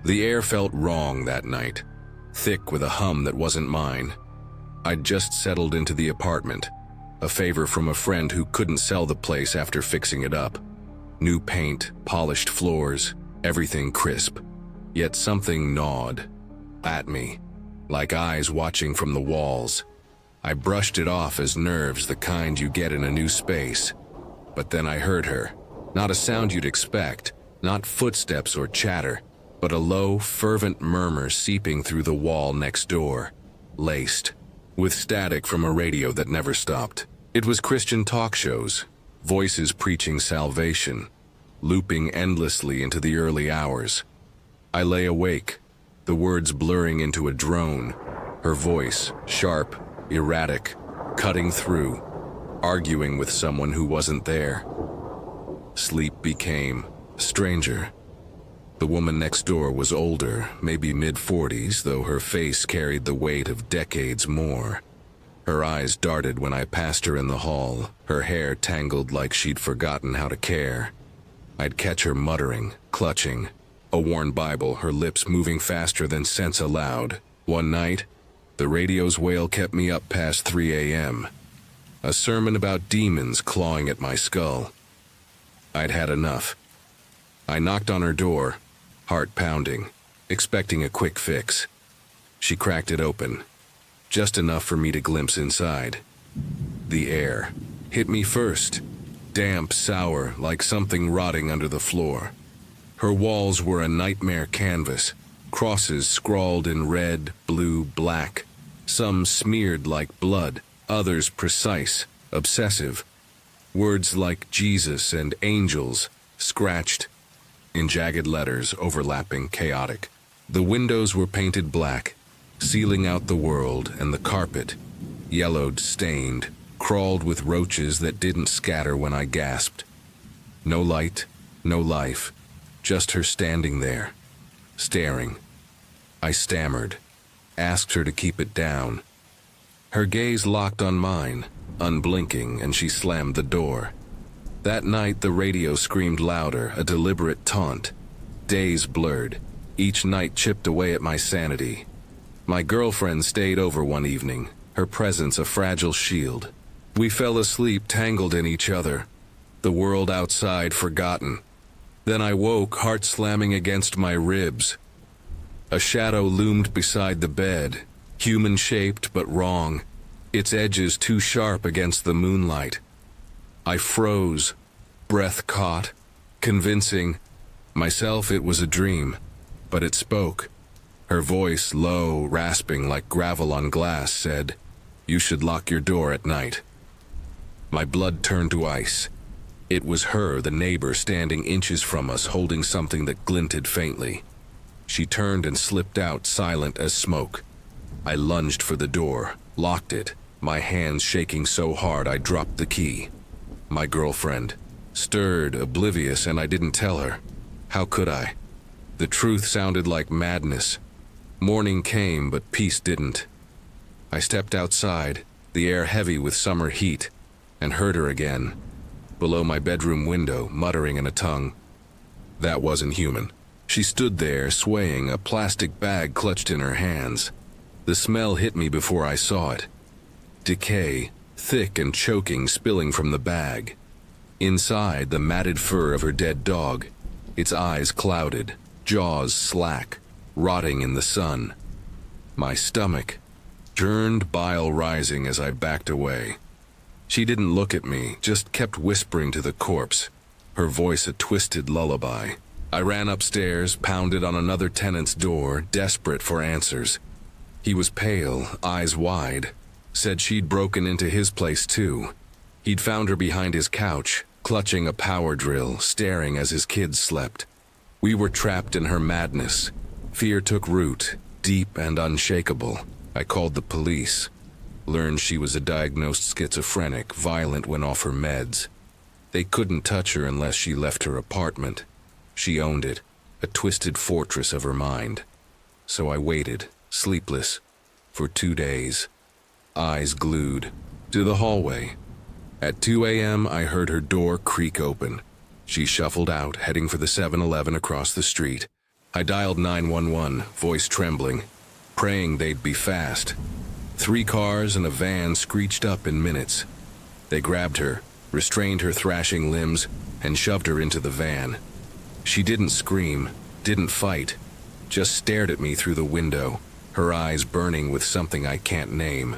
The air felt wrong that night, thick with a hum that wasn't mine. I'd just settled into the apartment, a favor from a friend who couldn't sell the place after fixing it up. New paint, polished floors, everything crisp. Yet something gnawed at me, like eyes watching from the walls. I brushed it off as nerves, the kind you get in a new space. But then I heard her. Not a sound you'd expect, not footsteps or chatter, but a low, fervent murmur seeping through the wall next door, laced with static from a radio that never stopped. It was Christian talk shows, voices preaching salvation, looping endlessly into the early hours. I lay awake, the words blurring into a drone, her voice sharp, erratic, cutting through, arguing with someone who wasn't there. Sleep became a stranger. The woman next door was older, maybe mid-40s, though her face carried the weight of decades more. Her eyes darted when I passed her in the hall, her hair tangled like she'd forgotten how to care. I'd catch her muttering, clutching, a worn Bible, her lips moving faster than sense allowed. One night, the radio's wail kept me up past 3 a.m. A sermon about demons clawing at my skull. I'd had enough. I knocked on her door, heart pounding, expecting a quick fix. She cracked it open, just enough for me to glimpse inside. The air hit me first, damp, sour, like something rotting under the floor. Her walls were a nightmare canvas, crosses scrawled in red, blue, black, some smeared like blood, others precise, obsessive. Words like Jesus and angels, scratched in jagged letters, overlapping, chaotic. The windows were painted black, sealing out the world, and the carpet, yellowed, stained, crawled with roaches that didn't scatter when I gasped. No light, no life, just her standing there, staring. I stammered, asked her to keep it down. Her gaze locked on mine, unblinking, and she slammed the door. That night the radio screamed louder, a deliberate taunt. Days blurred, each night chipped away at my sanity. My girlfriend stayed over one evening, her presence a fragile shield. We fell asleep tangled in each other, the world outside forgotten. Then I woke, heart slamming against my ribs. A shadow loomed beside the bed, human-shaped but wrong, its edges too sharp against the moonlight. I froze, breath caught, convincing myself it was a dream, but it spoke. Her voice, low, rasping like gravel on glass, said, "You should lock your door at night." My blood turned to ice. It was her, the neighbor, standing inches from us, holding something that glinted faintly. She turned and slipped out, silent as smoke. I lunged for the door, locked it, my hands shaking so hard I dropped the key. My girlfriend, stirred, oblivious, and I didn't tell her. How could I? The truth sounded like madness. Morning came, but peace didn't. I stepped outside, the air heavy with summer heat, and heard her again, below my bedroom window, muttering in a tongue. That wasn't human. She stood there, swaying, a plastic bag clutched in her hands. The smell hit me before I saw it. Decay, thick and choking, spilling from the bag. Inside, the matted fur of her dead dog, its eyes clouded, jaws slack, rotting in the sun. My stomach churned, bile rising as I backed away. She didn't look at me, just kept whispering to the corpse, her voice a twisted lullaby. I ran upstairs, pounded on another tenant's door, desperate for answers. He was pale, eyes wide, said she'd broken into his place too. He'd found her behind his couch, clutching a power drill, staring as his kids slept. We were trapped in her madness. Fear took root, deep and unshakable. I called the police. Learned she was a diagnosed schizophrenic, violent when off her meds. They couldn't touch her unless she left her apartment. She owned it, a twisted fortress of her mind. So I waited, sleepless, for 2 days, eyes glued, to the hallway. At 2 a.m., I heard her door creak open. She shuffled out, heading for the 7-Eleven across the street. I dialed 911, voice trembling, praying they'd be fast. 3 cars and a van screeched up in minutes. They grabbed her, restrained her thrashing limbs, and shoved her into the van. She didn't scream, didn't fight, just stared at me through the window, her eyes burning with something I can't name.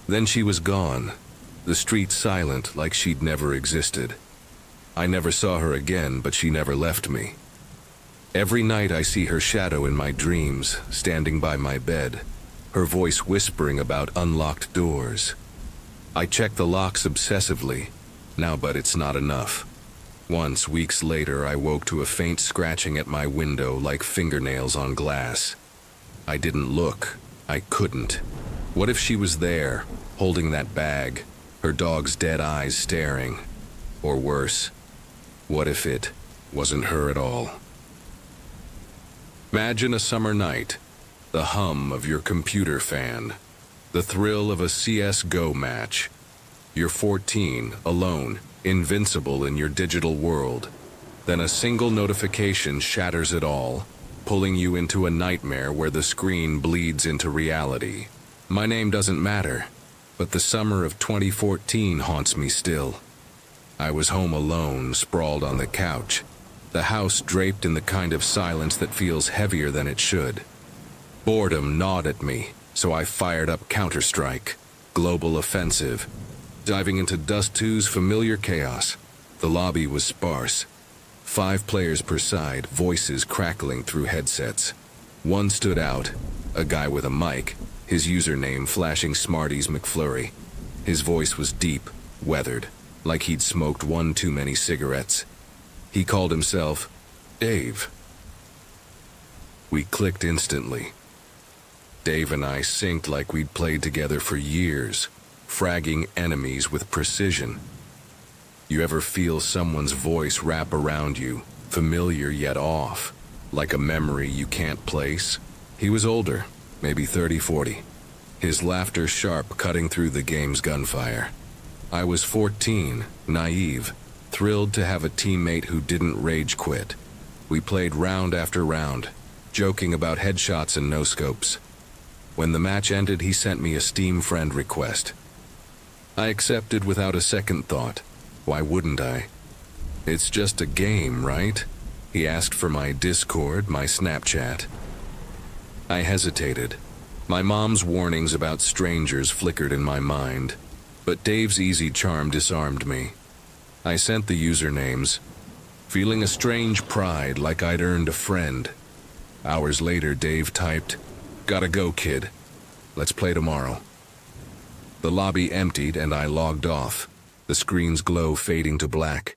Then she was gone, the street silent like she'd never existed. I never saw her again, but she never left me. Every night I see her shadow in my dreams, standing by my bed, her voice whispering about unlocked doors. I check the locks obsessively, now, but it's not enough. Once, weeks later, I woke to a faint scratching at my window like fingernails on glass. I didn't look. I couldn't. What if she was there, holding that bag, her dog's dead eyes staring? Or worse, what if it wasn't her at all? Imagine a summer night, the hum of your computer fan, the thrill of a CS:GO match. You're 14, alone, invincible in your digital world. Then a single notification shatters it all, pulling you into a nightmare where the screen bleeds into reality. My name doesn't matter, but the summer of 2014 haunts me still. I was home alone, sprawled on the couch, the house draped in the kind of silence that feels heavier than it should. Boredom gnawed at me, so I fired up Counter-Strike, Global Offensive, diving into Dust 2's familiar chaos. The lobby was sparse. 5 players per side, voices crackling through headsets. One stood out, a guy with a mic, his username flashing Smarties McFlurry. His voice was deep, weathered, like he'd smoked one too many cigarettes. He called himself Dave. We clicked instantly. Dave and I synced like we'd played together for years, fragging enemies with precision. You ever feel someone's voice wrap around you, familiar yet off, like a memory you can't place? He was older, maybe 30, 40. His laughter sharp, cutting through the game's gunfire. I was 14, naive, thrilled to have a teammate who didn't rage quit. We played round after round, joking about headshots and no-scopes. When the match ended, he sent me a Steam friend request. I accepted without a second thought. Why wouldn't I? It's just a game, right? He asked for my Discord, my Snapchat. I hesitated. My mom's warnings about strangers flickered in my mind, but Dave's easy charm disarmed me. I sent the usernames, feeling a strange pride like I'd earned a friend. Hours later, Dave typed, "Gotta go, kid. Let's play tomorrow." The lobby emptied and I logged off, the screen's glow fading to black.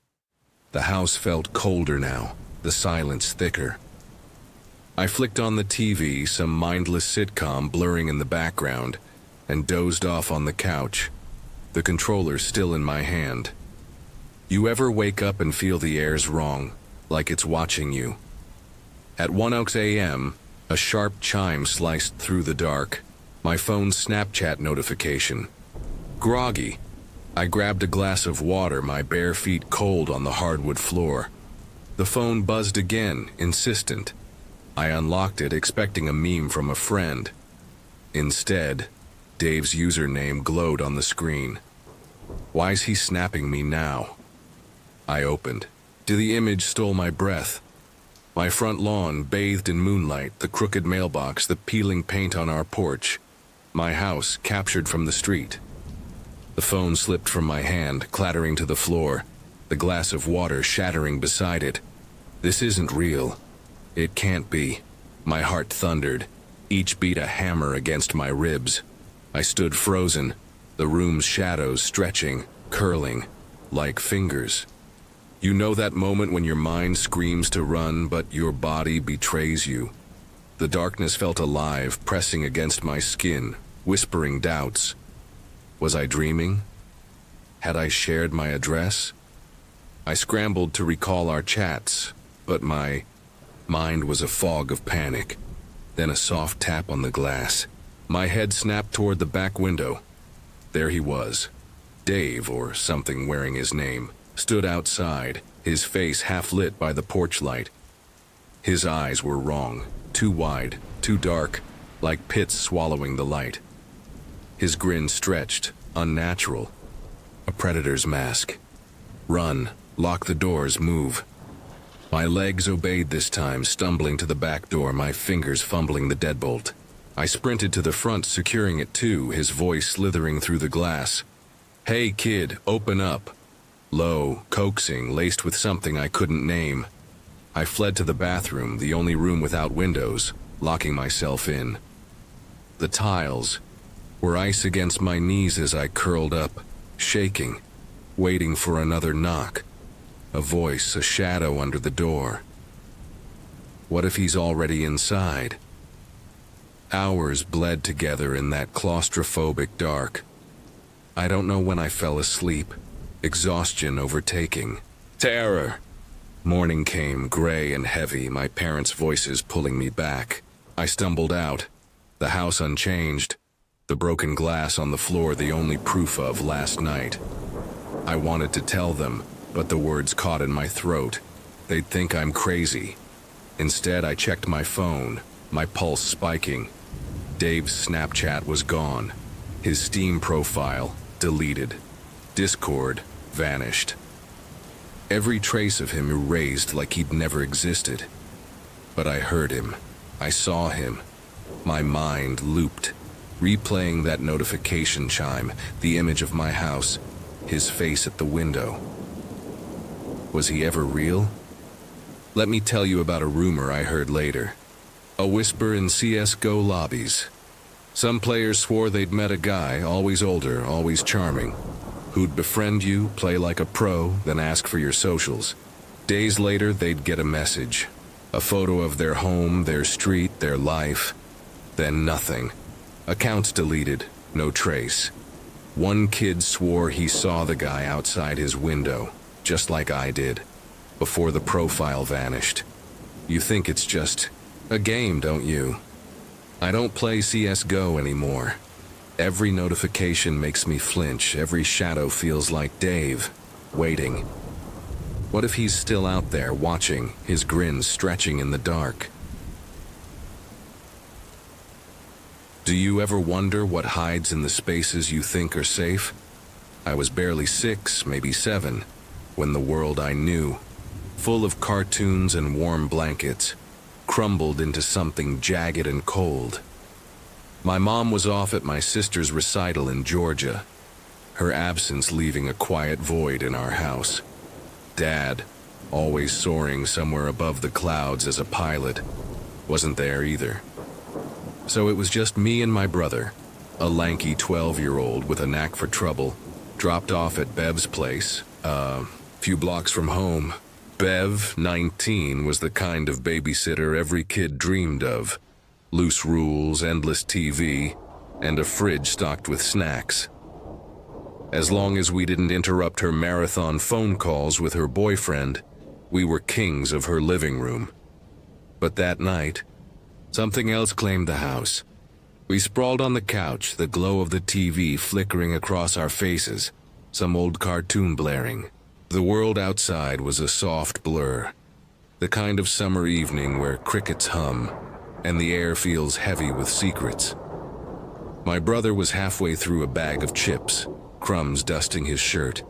The house felt colder now, the silence thicker. I flicked on the TV, some mindless sitcom blurring in the background, and dozed off on the couch, the controller still in my hand. You ever wake up and feel the air's wrong, like it's watching you? At 1:00 a.m., a sharp chime sliced through the dark, my phone's Snapchat notification. Groggy, I grabbed a glass of water, my bare feet cold on the hardwood floor. The phone buzzed again, insistent. I unlocked it, expecting a meme from a friend. Instead, Dave's username glowed on the screen. Why's he snapping me now? I opened. The image stole my breath. My front lawn bathed in moonlight, the crooked mailbox, the peeling paint on our porch. My house captured from the street. The phone slipped from my hand, clattering to the floor, the glass of water shattering beside it. This isn't real. It can't be. My heart thundered, each beat a hammer against my ribs. I stood frozen, the room's shadows stretching, curling, like fingers. You know that moment when your mind screams to run, but your body betrays you? The darkness felt alive, pressing against my skin, whispering doubts. Was I dreaming? Had I shared my address? I scrambled to recall our chats, but my mind was a fog of panic. Then a soft tap on the glass. My head snapped toward the back window. There he was. Dave, or something wearing his name, stood outside, his face half lit by the porch light. His eyes were wrong, too wide, too dark, like pits swallowing the light. His grin stretched, unnatural. A predator's mask. Run, lock the doors, move. My legs obeyed this time, stumbling to the back door, my fingers fumbling the deadbolt. I sprinted to the front, securing it too, his voice slithering through the glass. "Hey kid, open up." Low, coaxing, laced with something I couldn't name. I fled to the bathroom, the only room without windows, locking myself in. The tiles were ice against my knees as I curled up, shaking, waiting for another knock. A voice, a shadow under the door. What if he's already inside? Hours bled together in that claustrophobic dark. I don't know when I fell asleep, exhaustion overtaking. Terror. Morning came, gray and heavy, my parents' voices pulling me back. I stumbled out, the house unchanged, the broken glass on the floor the only proof of last night. I wanted to tell them, but the words caught in my throat. They'd think I'm crazy. Instead, I checked my phone, my pulse spiking. Dave's Snapchat was gone. His Steam profile, deleted. Discord, vanished. Every trace of him erased like he'd never existed. But I heard him. I saw him. My mind looped, replaying that notification chime, the image of my house, his face at the window. Was he ever real? Let me tell you about a rumor I heard later. A whisper in CS:GO lobbies. Some players swore they'd met a guy, always older, always charming, who'd befriend you, play like a pro, then ask for your socials. Days later, they'd get a message. A photo of their home, their street, their life. Then nothing. Accounts deleted, no trace. One kid swore he saw the guy outside his window, just like I did, before the profile vanished. You think it's just a game, don't you? I don't play CS:GO anymore. Every notification makes me flinch, every shadow feels like Dave, waiting. What if he's still out there watching, his grin stretching in the dark? Do you ever wonder what hides in the spaces you think are safe? I was barely 6, maybe 7, when the world I knew, full of cartoons and warm blankets, crumbled into something jagged and cold. My mom was off at my sister's recital in Georgia, her absence leaving a quiet void in our house. Dad, always soaring somewhere above the clouds as a pilot, wasn't there either. So it was just me and my brother, a lanky 12-year-old with a knack for trouble, dropped off at Bev's place, a few blocks from home. Bev, 19, was the kind of babysitter every kid dreamed of. Loose rules, endless TV, and a fridge stocked with snacks. As long as we didn't interrupt her marathon phone calls with her boyfriend, we were kings of her living room. But that night, something else claimed the house. We sprawled on the couch, the glow of the TV flickering across our faces, some old cartoon blaring. The world outside was a soft blur, the kind of summer evening where crickets hum and the air feels heavy with secrets. My brother was halfway through a bag of chips, crumbs dusting his shirt,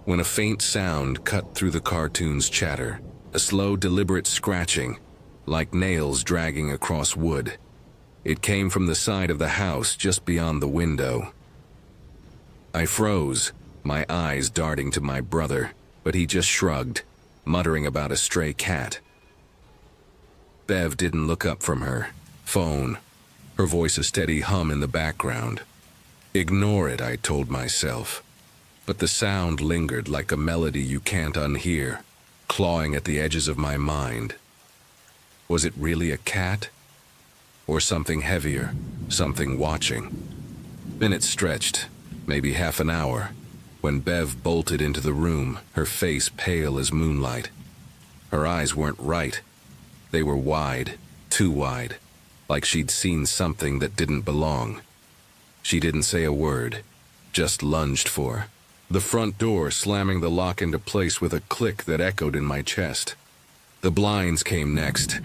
when a faint sound cut through the cartoon's chatter, a slow, deliberate scratching, like nails dragging across wood. It came from the side of the house just beyond the window. I froze, my eyes darting to my brother, but he just shrugged, muttering about a stray cat. Bev didn't look up from her phone, her voice a steady hum in the background. Ignore it, I told myself. But the sound lingered like a melody you can't unhear, clawing at the edges of my mind. Was it really a cat? Or something heavier, something watching? Minutes stretched, maybe half an hour, when Bev bolted into the room, her face pale as moonlight. Her eyes weren't right. They were wide, too wide, like she'd seen something that didn't belong. She didn't say a word, just lunged for the front door, slamming the lock into place with a click that echoed in my chest. The blinds came next,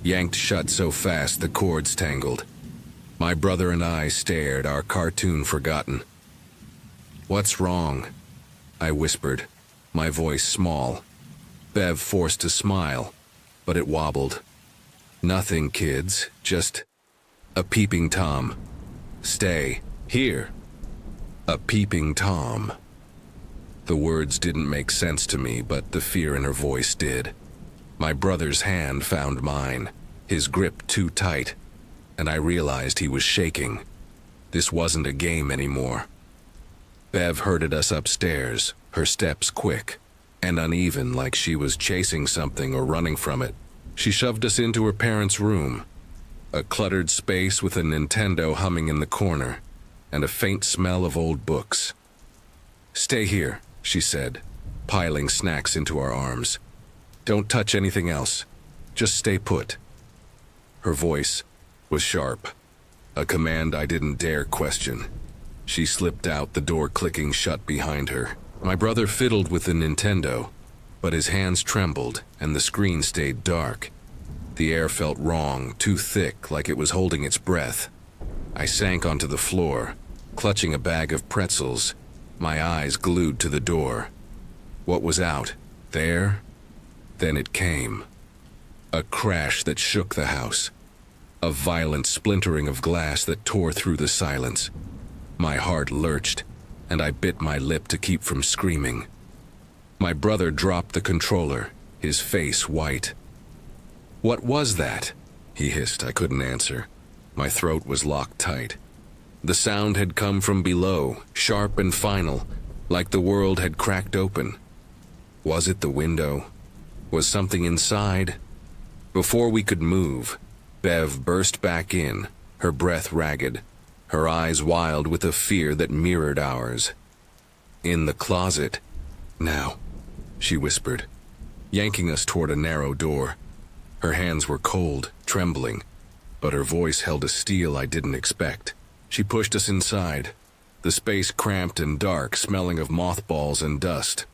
yanked shut so fast the cords tangled. My brother and I stared, our cartoon forgotten. "What's wrong?" I whispered, my voice small. Bev forced a smile, but it wobbled. "Nothing, kids, just a peeping Tom. Stay here." A peeping Tom. The words didn't make sense to me, but the fear in her voice did. My brother's hand found mine, his grip too tight, and I realized he was shaking. This wasn't a game anymore. Bev herded us upstairs, her steps quick and uneven, like she was chasing something or running from it. She shoved us into her parents' room, a cluttered space with a Nintendo humming in the corner and a faint smell of old books. "Stay here," she said, piling snacks into our arms. "Don't touch anything else. Just stay put." Her voice was sharp, a command I didn't dare question. She slipped out, the door clicking shut behind her. My brother fiddled with the Nintendo, but his hands trembled and the screen stayed dark. The air felt wrong, too thick, like it was holding its breath. I sank onto the floor, clutching a bag of pretzels, my eyes glued to the door. What was out there? Then it came. A crash that shook the house. A violent splintering of glass that tore through the silence. My heart lurched, and I bit my lip to keep from screaming. My brother dropped the controller, his face white. "What was that?" he hissed. I couldn't answer. My throat was locked tight. The sound had come from below, sharp and final, like the world had cracked open. Was it the window? Was something inside? Before we could move, Bev burst back in, her breath ragged, her eyes wild with a fear that mirrored ours. "In the closet. Now," she whispered, yanking us toward a narrow door. Her hands were cold, trembling, but her voice held a steel I didn't expect. She pushed us inside, the space cramped and dark, smelling of mothballs and dust.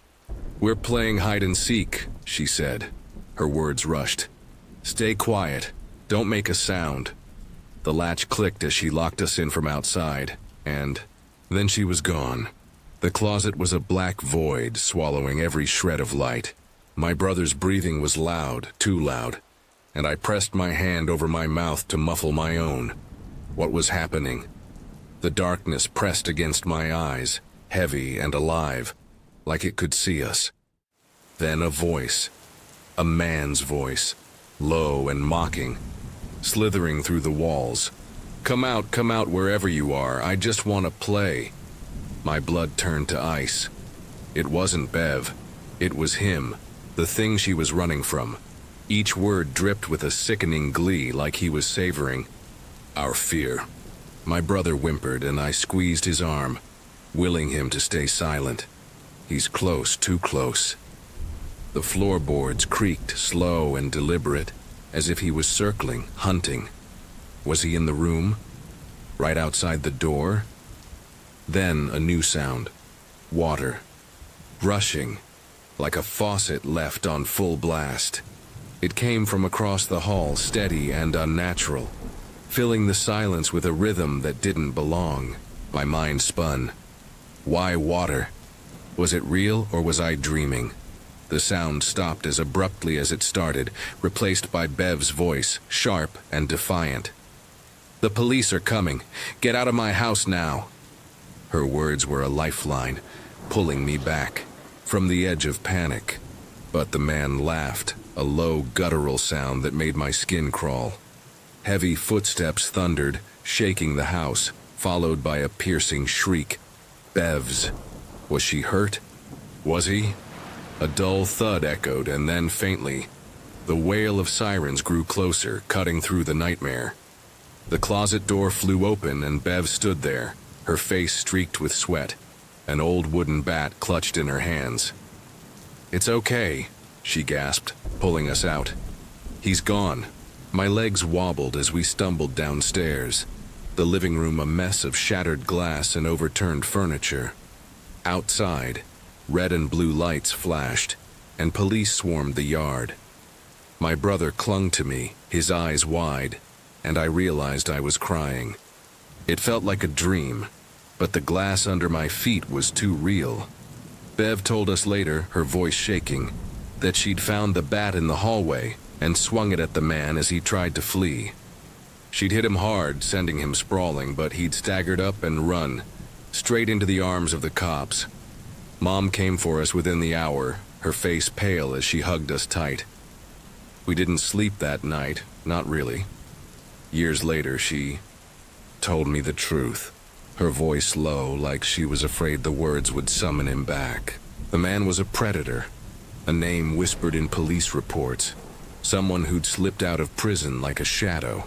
"We're playing hide and seek," she said. Her words rushed. "Stay quiet. Don't make a sound." The latch clicked as she locked us in from outside, and then she was gone. The closet was a black void, swallowing every shred of light. My brother's breathing was loud, too loud, and I pressed my hand over my mouth to muffle my own. What was happening? The darkness pressed against my eyes, heavy and alive, like it could see us. Then a voice, a man's voice, low and mocking, slithering through the walls. Come out wherever you are. I just want to play." My blood turned to ice. It wasn't Bev. It was him, the thing she was running from. Each word dripped with a sickening glee, like he was savoring our fear. My brother whimpered, and I squeezed his arm, willing him to stay silent. He's close, too close. The floorboards creaked, slow and deliberate, as if he was circling, hunting. Was he in the room? Right outside the door? Then a new sound. Water. Rushing, like a faucet left on full blast. It came from across the hall, steady and unnatural, filling the silence with a rhythm that didn't belong. My mind spun. Why water? Was it real, or was I dreaming? The sound stopped as abruptly as it started, replaced by Bev's voice, sharp and defiant. "The police are coming. Get out of my house now." Her words were a lifeline, pulling me back from the edge of panic. But the man laughed, a low, guttural sound that made my skin crawl. Heavy footsteps thundered, shaking the house, followed by a piercing shriek. Bev's. Was she hurt? Was he? A dull thud echoed, and then faintly, the wail of sirens grew closer, cutting through the nightmare. The closet door flew open, and Bev stood there, her face streaked with sweat, an old wooden bat clutched in her hands. "It's okay," she gasped, pulling us out. "He's gone." My legs wobbled as we stumbled downstairs, the living room a mess of shattered glass and overturned furniture. Outside, red and blue lights flashed, and police swarmed the yard. My brother clung to me, his eyes wide, and I realized I was crying. It felt like a dream, but the glass under my feet was too real. Bev told us later, her voice shaking, that she'd found the bat in the hallway and swung it at the man as he tried to flee. She'd hit him hard, sending him sprawling, but he'd staggered up and run, straight into the arms of the cops. Mom came for us within the hour, her face pale as she hugged us tight. We didn't sleep that night, not really. Years later, she told me the truth, her voice low, like she was afraid the words would summon him back. The man was a predator, a name whispered in police reports, someone who'd slipped out of prison like a shadow.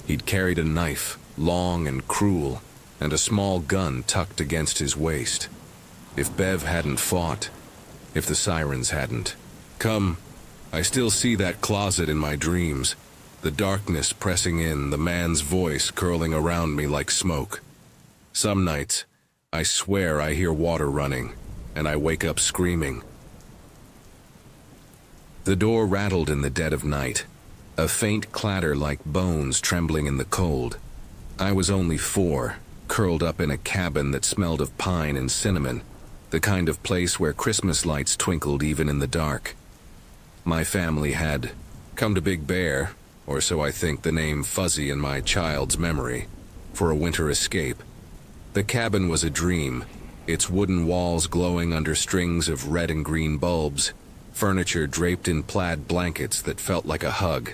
He'd carried a knife, long and cruel, and a small gun tucked against his waist. If Bev hadn't fought, if the sirens hadn't come, I still see that closet in my dreams, the darkness pressing in, the man's voice curling around me like smoke. Some nights, I swear I hear water running, and I wake up screaming. The door rattled in the dead of night, a faint clatter like bones trembling in the cold. I was only 4, curled up in a cabin that smelled of pine and cinnamon, the kind of place where Christmas lights twinkled even in the dark. My family had come to Big Bear, or so I think, the name fuzzy in my child's memory, for a winter escape. The cabin was a dream, its wooden walls glowing under strings of red and green bulbs, furniture draped in plaid blankets that felt like a hug.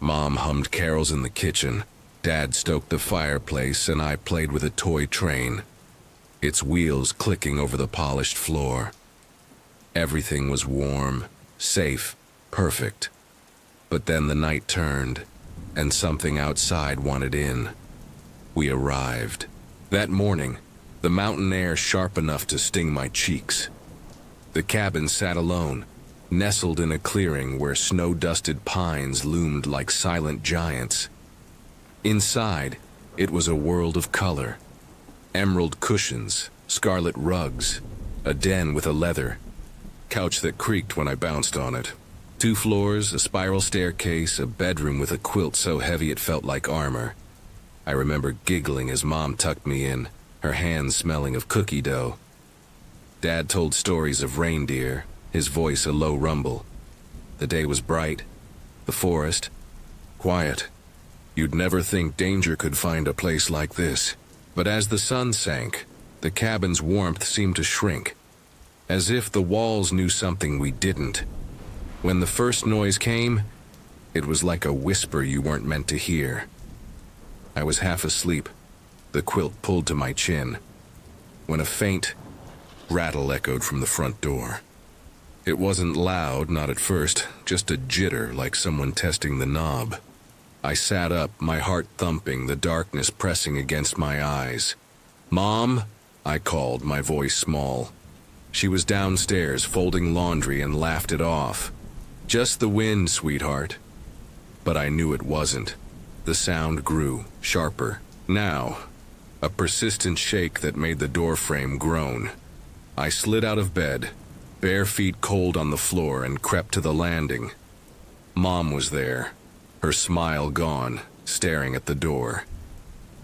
Mom hummed carols in the kitchen, Dad stoked the fireplace, and I played with a toy train, its wheels clicking over the polished floor. Everything was warm, safe, perfect. But then the night turned, and something outside wanted in. We arrived. That morning, the mountain air sharp enough to sting my cheeks. The cabin sat alone, nestled in a clearing where snow-dusted pines loomed like silent giants. Inside, it was a world of color. Emerald cushions, scarlet rugs, a den with a leather couch that creaked when I bounced on it. 2 floors, a spiral staircase, a bedroom with a quilt so heavy it felt like armor. I remember giggling as Mom tucked me in, her hands smelling of cookie dough. Dad told stories of reindeer, his voice a low rumble. The day was bright, the forest quiet. You'd never think danger could find a place like this. But as the sun sank, the cabin's warmth seemed to shrink, as if the walls knew something we didn't. When the first noise came, it was like a whisper you weren't meant to hear. I was half asleep, the quilt pulled to my chin, when a faint rattle echoed from the front door. It wasn't loud, not at first, just a jitter like someone testing the knob. I sat up, my heart thumping, the darkness pressing against my eyes. "Mom?" I called, my voice small. She was downstairs folding laundry and laughed it off. "Just the wind, sweetheart." But I knew it wasn't. The sound grew, sharper. Now, a persistent shake that made the doorframe groan. I slid out of bed, bare feet cold on the floor, and crept to the landing. Mom was there, her smile gone, staring at the door.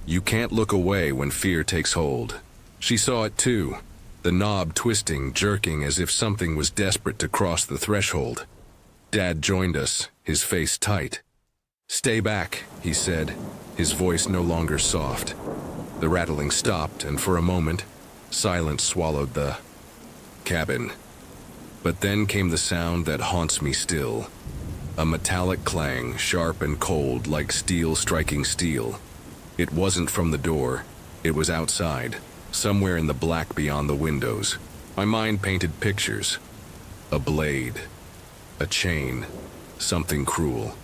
You can't look away when fear takes hold. She saw it too, the knob twisting, jerking as if something was desperate to cross the threshold. Dad joined us, his face tight. "Stay back," he said, his voice no longer soft. The rattling stopped, and for a moment, silence swallowed the cabin. But then came the sound that haunts me still. A metallic clang, sharp and cold, like steel striking steel. It wasn't from the door, it was outside, somewhere in the black beyond the windows. My mind painted pictures. A blade, a chain, something cruel.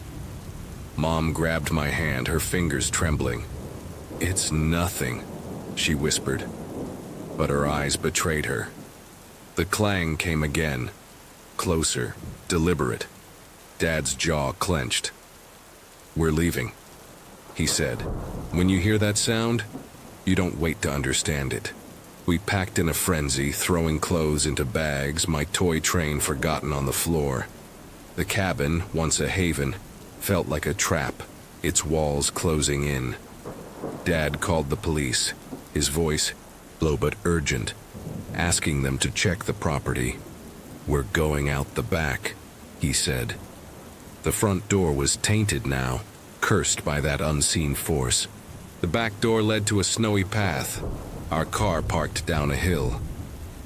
Mom grabbed my hand, her fingers trembling. "It's nothing," she whispered, but her eyes betrayed her. The clang came again, closer, deliberate. Dad's jaw clenched. "We're leaving," he said. "When you hear that sound, you don't wait to understand it." We packed in a frenzy, throwing clothes into bags, my toy train forgotten on the floor. The cabin, once a haven, felt like a trap, its walls closing in. Dad called the police, his voice low but urgent, asking them to check the property. "We're going out the back," he said. The front door was tainted now, cursed by that unseen force. The back door led to a snowy path, our car parked down a hill.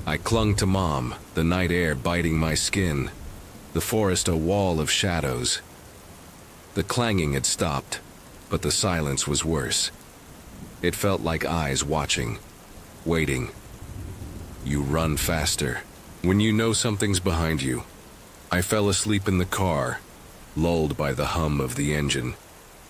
I clung to Mom, the night air biting my skin, the forest a wall of shadows. The clanging had stopped, but the silence was worse. It felt like eyes watching, waiting. You run faster when you know something's behind you. I fell asleep in the car, lulled by the hum of the engine,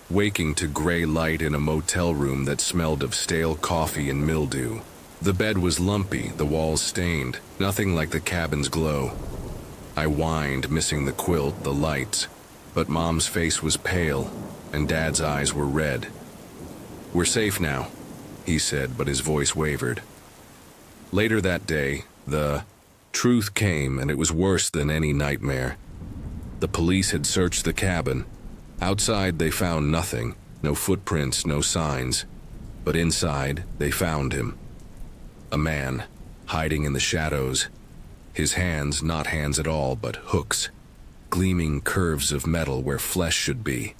waking to gray light in a motel room that smelled of stale coffee and mildew. The bed was lumpy, the walls stained, nothing like the cabin's glow. I whined, missing the quilt, the lights, but Mom's face was pale, and Dad's eyes were red. "We're safe now," he said, but his voice wavered. Later that day, the truth came, and it was worse than any nightmare. The police had searched the cabin. Outside, they found nothing, no footprints, no signs. But inside, they found him. A man, hiding in the shadows. His hands, not hands at all, but hooks, gleaming curves of metal where flesh should be.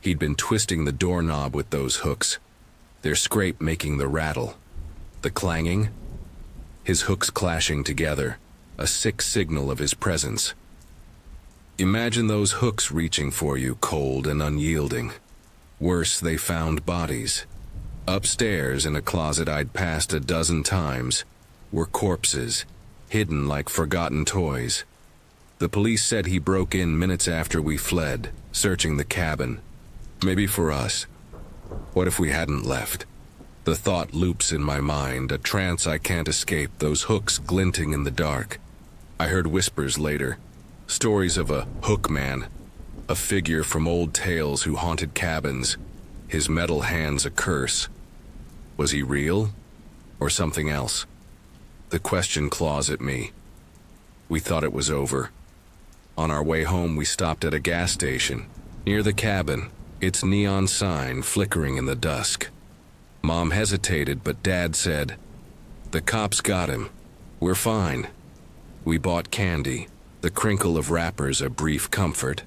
He'd been twisting the doorknob with those hooks, their scrape making the rattle. The clanging? His hooks clashing together, a sick signal of his presence. Imagine those hooks reaching for you, cold and unyielding. Worse, they found bodies. Upstairs, in a closet I'd passed a dozen times, were corpses, hidden like forgotten toys. The police said he broke in minutes after we fled, searching the cabin. Maybe for us. What if we hadn't left? The thought loops in my mind, a trance I can't escape, those hooks glinting in the dark. I heard whispers later, stories of a hook man, a figure from old tales who haunted cabins, his metal hands a curse. Was he real, or something else? The question claws at me. We thought it was over. On our way home, we stopped at a gas station, near the cabin, its neon sign flickering in the dusk. Mom hesitated, but Dad said, "The cops got him. We're fine." We bought candy, the crinkle of wrappers a brief comfort.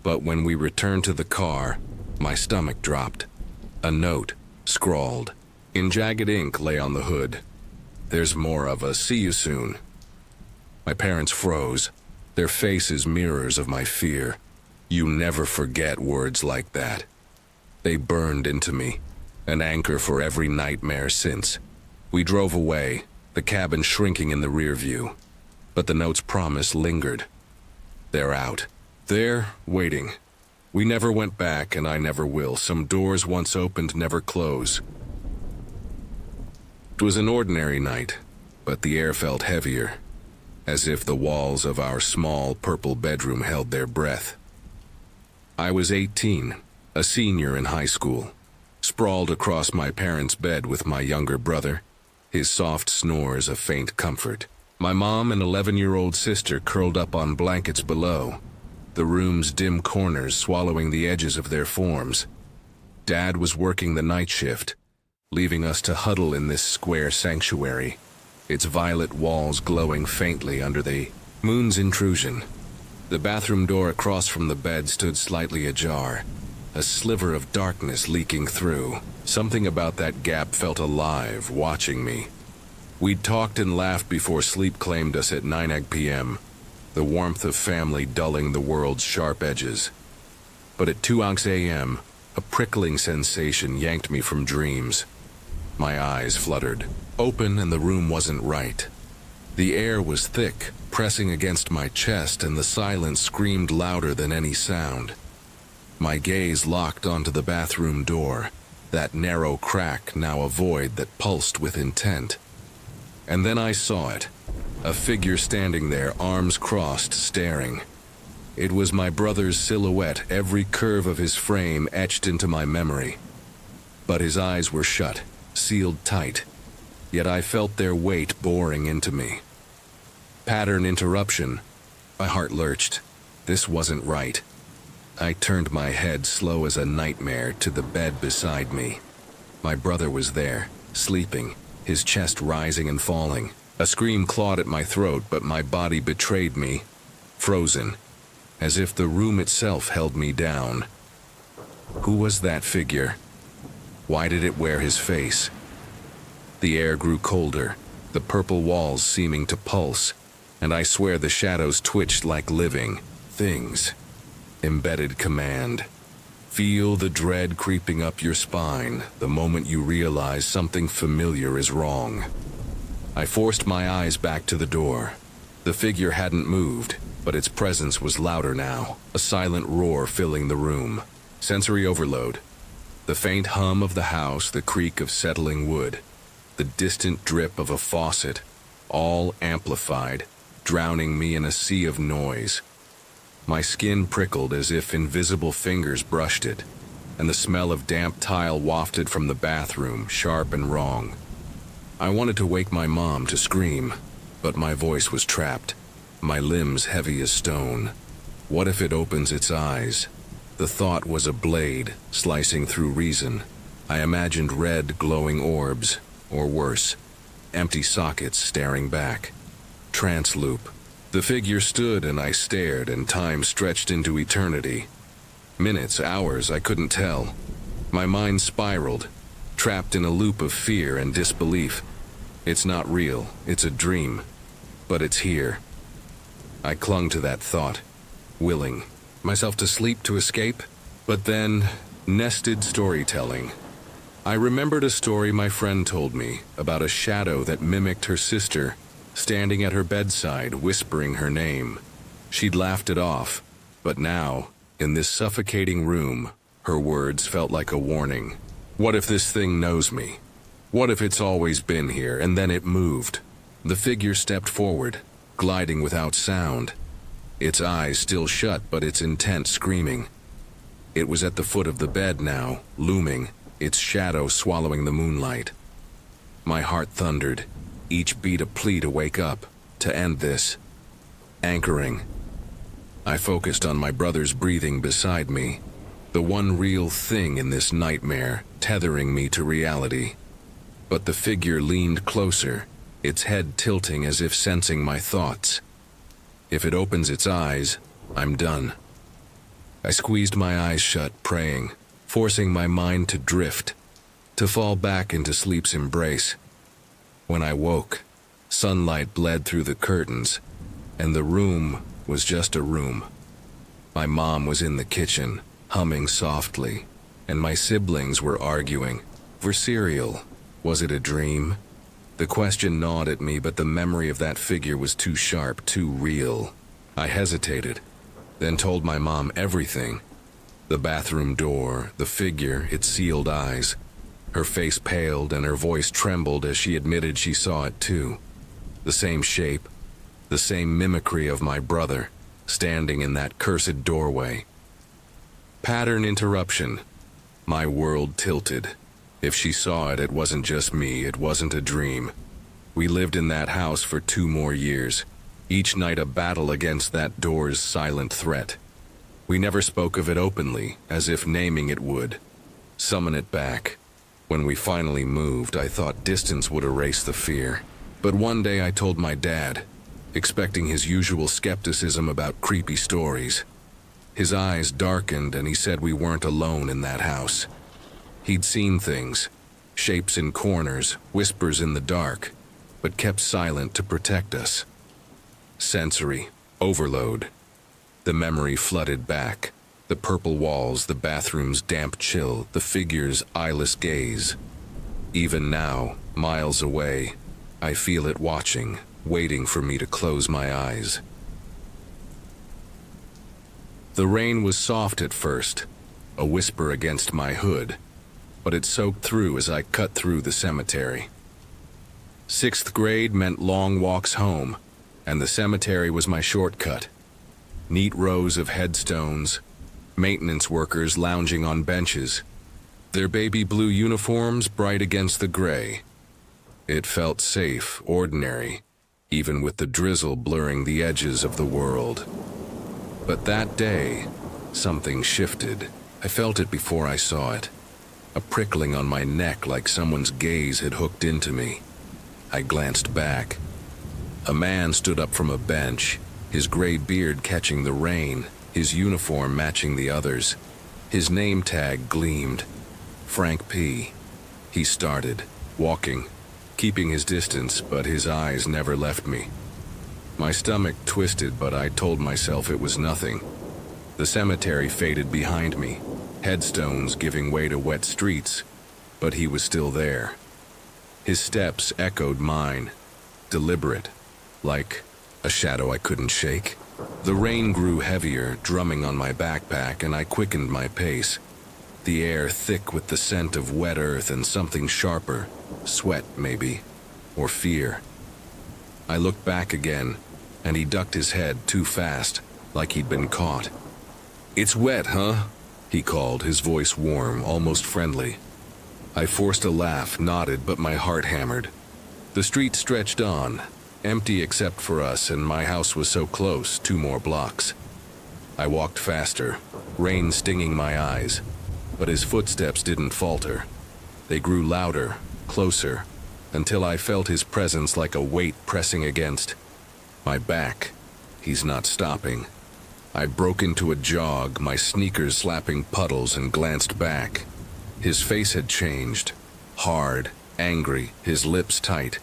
But when we returned to the car, my stomach dropped. A note, scrawled, in jagged ink, lay on the hood. "There's more of us. See you soon." My parents froze, their faces mirrors of my fear. You never forget words like that. They burned into me, an anchor for every nightmare since. We drove away, the cabin shrinking in the rear view. But the note's promise lingered. They're out. There, waiting. We never went back, and I never will. Some doors once opened never close. It was an ordinary night, but the air felt heavier, as if the walls of our small purple bedroom held their breath. I was 18, a senior in high school, sprawled across my parents' bed with my younger brother, his soft snores a faint comfort. My mom and 11-year-old sister curled up on blankets below, the room's dim corners swallowing the edges of their forms. Dad was working the night shift, leaving us to huddle in this square sanctuary, its violet walls glowing faintly under the moon's intrusion. The bathroom door across from the bed stood slightly ajar, a sliver of darkness leaking through. Something about that gap felt alive, watching me. We'd talked and laughed before sleep claimed us at 9 p.m., the warmth of family dulling the world's sharp edges. But at 2 a.m., a prickling sensation yanked me from dreams. My eyes fluttered, open, and the room wasn't right. The air was thick, pressing against my chest, and the silence screamed louder than any sound. My gaze locked onto the bathroom door, that narrow crack, now a void that pulsed with intent. And then I saw it, a figure standing there, arms crossed, staring. It was my brother's silhouette, every curve of his frame etched into my memory. But his eyes were shut, sealed tight, yet I felt their weight boring into me. Pattern interruption. My heart lurched. This wasn't right. I turned my head slow as a nightmare to the bed beside me. My brother was there, sleeping, his chest rising and falling. A scream clawed at my throat, but my body betrayed me, frozen, as if the room itself held me down. Who was that figure? Why did it wear his face? The air grew colder, the purple walls seeming to pulse, and I swear the shadows twitched like living things. Embedded command. Feel the dread creeping up your spine the moment you realize something familiar is wrong. I forced my eyes back to the door. The figure hadn't moved, but its presence was louder now, a silent roar filling the room. Sensory overload. The faint hum of the house, the creak of settling wood, the distant drip of a faucet, all amplified, drowning me in a sea of noise. My skin prickled as if invisible fingers brushed it, and the smell of damp tile wafted from the bathroom, sharp and wrong. I wanted to wake my mom to scream, but my voice was trapped, my limbs heavy as stone. What if it opens its eyes? The thought was a blade slicing through reason. I imagined red glowing orbs, or worse, empty sockets staring back. Trance loop. The figure stood and I stared, and time stretched into eternity. Minutes, hours, I couldn't tell. My mind spiraled, trapped in a loop of fear and disbelief. It's not real, it's a dream, but it's here. I clung to that thought, willing myself to sleep to escape, but then nested storytelling. I remembered a story my friend told me about a shadow that mimicked her sister, standing at her bedside, whispering her name. She'd laughed it off, but now, in this suffocating room, her words felt like a warning. What if this thing knows me? What if it's always been here, and then it moved? The figure stepped forward, gliding without sound. Its eyes still shut, but its intent screaming. It was at the foot of the bed now, looming, its shadow swallowing the moonlight. My heart thundered, each beat a plea to wake up, to end this. Anchoring. I focused on my brother's breathing beside me, the one real thing in this nightmare, tethering me to reality. But the figure leaned closer, its head tilting as if sensing my thoughts. If it opens its eyes, I'm done. I squeezed my eyes shut, praying, forcing my mind to drift, to fall back into sleep's embrace. When I woke, sunlight bled through the curtains, and the room was just a room. My mom was in the kitchen, humming softly, and my siblings were arguing for cereal. Was it a dream? The question gnawed at me, but the memory of that figure was too sharp, too real. I hesitated, then told my mom everything. The bathroom door, the figure, its sealed eyes. Her face paled and her voice trembled as she admitted she saw it too. The same shape, the same mimicry of my brother, standing in that cursed doorway. Pattern interruption. My world tilted. If she saw it, it wasn't just me, it wasn't a dream. We lived in that house for 2 more years, each night a battle against that door's silent threat. We never spoke of it openly, as if naming it would summon it back. When we finally moved, I thought distance would erase the fear. But one day I told my dad, expecting his usual skepticism about creepy stories. His eyes darkened and he said we weren't alone in that house. He'd seen things, shapes in corners, whispers in the dark, but kept silent to protect us. Sensory overload. The memory flooded back. The purple walls, the bathroom's damp chill, the figure's eyeless gaze. Even now, miles away, I feel it watching, waiting for me to close my eyes. The rain was soft at first, a whisper against my hood, but it soaked through as I cut through the cemetery. 6th grade meant long walks home, and the cemetery was my shortcut. Neat rows of headstones, maintenance workers lounging on benches, their baby blue uniforms bright against the gray. It felt safe, ordinary, even with the drizzle blurring the edges of the world. But that day, something shifted. I felt it before I saw it. A prickling on my neck like someone's gaze had hooked into me. I glanced back. A man stood up from a bench, his gray beard catching the rain, his uniform matching the others. His name tag gleamed. Frank P. He started, walking, keeping his distance, but his eyes never left me. My stomach twisted, but I told myself it was nothing. The cemetery faded behind me, headstones giving way to wet streets, but he was still there. His steps echoed mine, deliberate, like a shadow I couldn't shake. The rain grew heavier, drumming on my backpack, and I quickened my pace. The air thick with the scent of wet earth and something sharper, sweat maybe, or fear. I looked back again, and he ducked his head too fast, like he'd been caught. "It's wet, huh?" he called, his voice warm, almost friendly. I forced a laugh, nodded, but my heart hammered. The street stretched on, empty except for us, and my house was so close, 2 more blocks. I walked faster, rain stinging my eyes, but his footsteps didn't falter. They grew louder, closer, until I felt his presence like a weight pressing against my back. He's not stopping. I broke into a jog, my sneakers slapping puddles, and glanced back. His face had changed, hard, angry, his lips tight.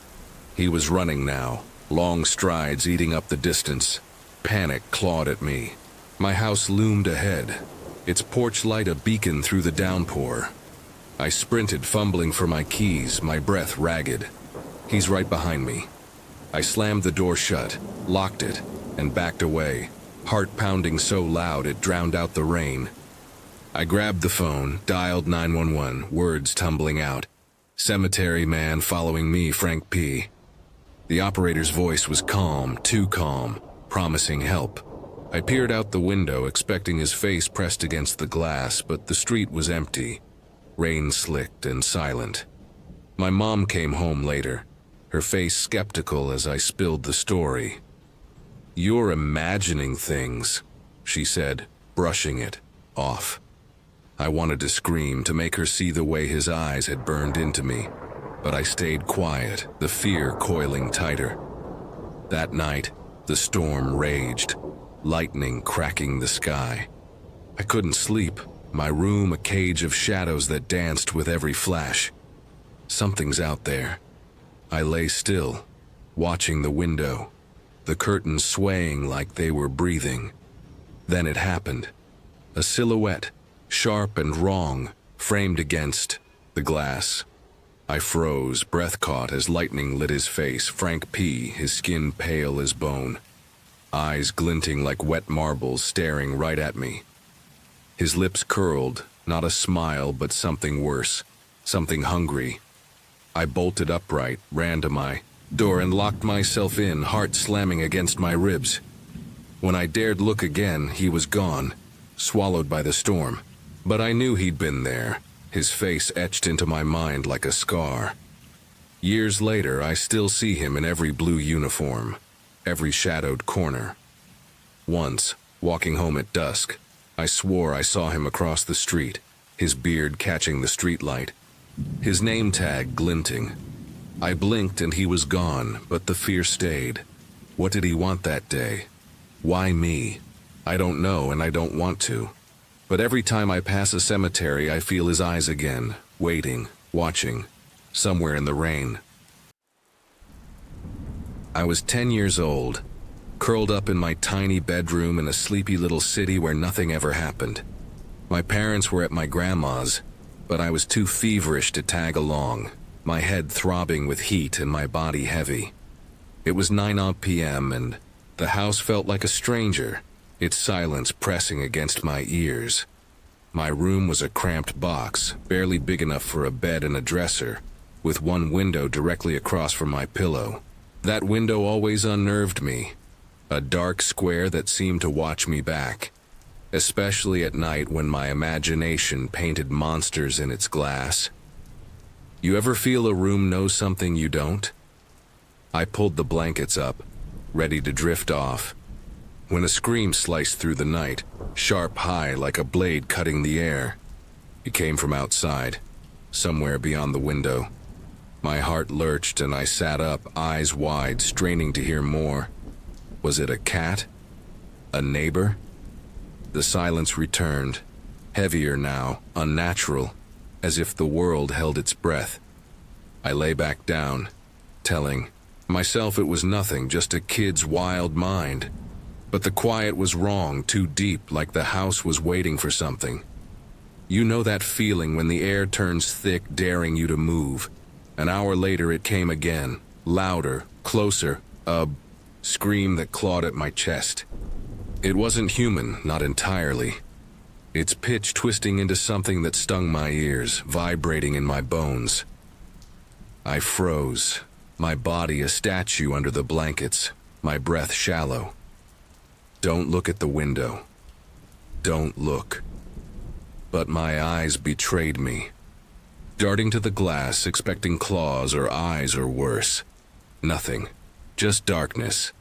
He was running now, long strides eating up the distance. Panic clawed at me. My house loomed ahead, its porch light a beacon through the downpour. I sprinted, fumbling for my keys, my breath ragged. He's right behind me. I slammed the door shut, locked it, and backed away, heart pounding so loud it drowned out the rain. I grabbed the phone, dialed 911, words tumbling out. "Cemetery man following me, Frank P." The operator's voice was calm, too calm, promising help. I peered out the window, expecting his face pressed against the glass, but the street was empty, rain slicked and silent. My mom came home later, her face skeptical as I spilled the story. "You're imagining things," she said, brushing it off. I wanted to scream, to make her see the way his eyes had burned into me, but I stayed quiet, the fear coiling tighter. That night, the storm raged, lightning cracking the sky. I couldn't sleep, my room a cage of shadows that danced with every flash. Something's out there. I lay still, watching the window, the curtains swaying like they were breathing. Then it happened. A silhouette, sharp and wrong, framed against the glass. I froze, breath caught as lightning lit his face. Frank P., his skin pale as bone, eyes glinting like wet marbles, staring right at me. His lips curled, not a smile but something worse, something hungry. I bolted upright, ran to my door and locked myself in, heart slamming against my ribs. When I dared look again, he was gone, swallowed by the storm. But I knew he'd been there, his face etched into my mind like a scar. Years later, I still see him in every blue uniform, every shadowed corner. Once, walking home at dusk, I swore I saw him across the street, his beard catching the streetlight, his name tag glinting. I blinked and he was gone, but the fear stayed. What did he want that day? Why me? I don't know, and I don't want to. But every time I pass a cemetery, I feel his eyes again, waiting, watching, somewhere in the rain. I was 10 years old, curled up in my tiny bedroom in a sleepy little city where nothing ever happened. My parents were at my grandma's, but I was too feverish to tag along, my head throbbing with heat and my body heavy. It was 9 p.m. and the house felt like a stranger, its silence pressing against my ears. My room was a cramped box, barely big enough for a bed and a dresser, with one window directly across from my pillow. That window always unnerved me, a dark square that seemed to watch me back, especially at night when my imagination painted monsters in its glass. You ever feel a room knows something you don't? I pulled the blankets up, ready to drift off. when a scream sliced through the night, sharp high like a blade cutting the air. It came from outside, somewhere beyond the window. My heart lurched and I sat up, eyes wide, straining to hear more. Was it a cat? A neighbor? The silence returned, heavier now, unnatural, as if the world held its breath. I lay back down, telling myself it was nothing, just a kid's wild mind. But the quiet was wrong, too deep, like the house was waiting for something. You know that feeling when the air turns thick, daring you to move. An hour later it came again, louder, closer, a scream that clawed at my chest. It wasn't human, not entirely. Its pitch twisting into something that stung my ears, vibrating in my bones. I froze, my body a statue under the blankets, my breath shallow. Don't look at the window. Don't look. But my eyes betrayed me. Darting to the glass, expecting claws or eyes or worse. Nothing. Just darkness.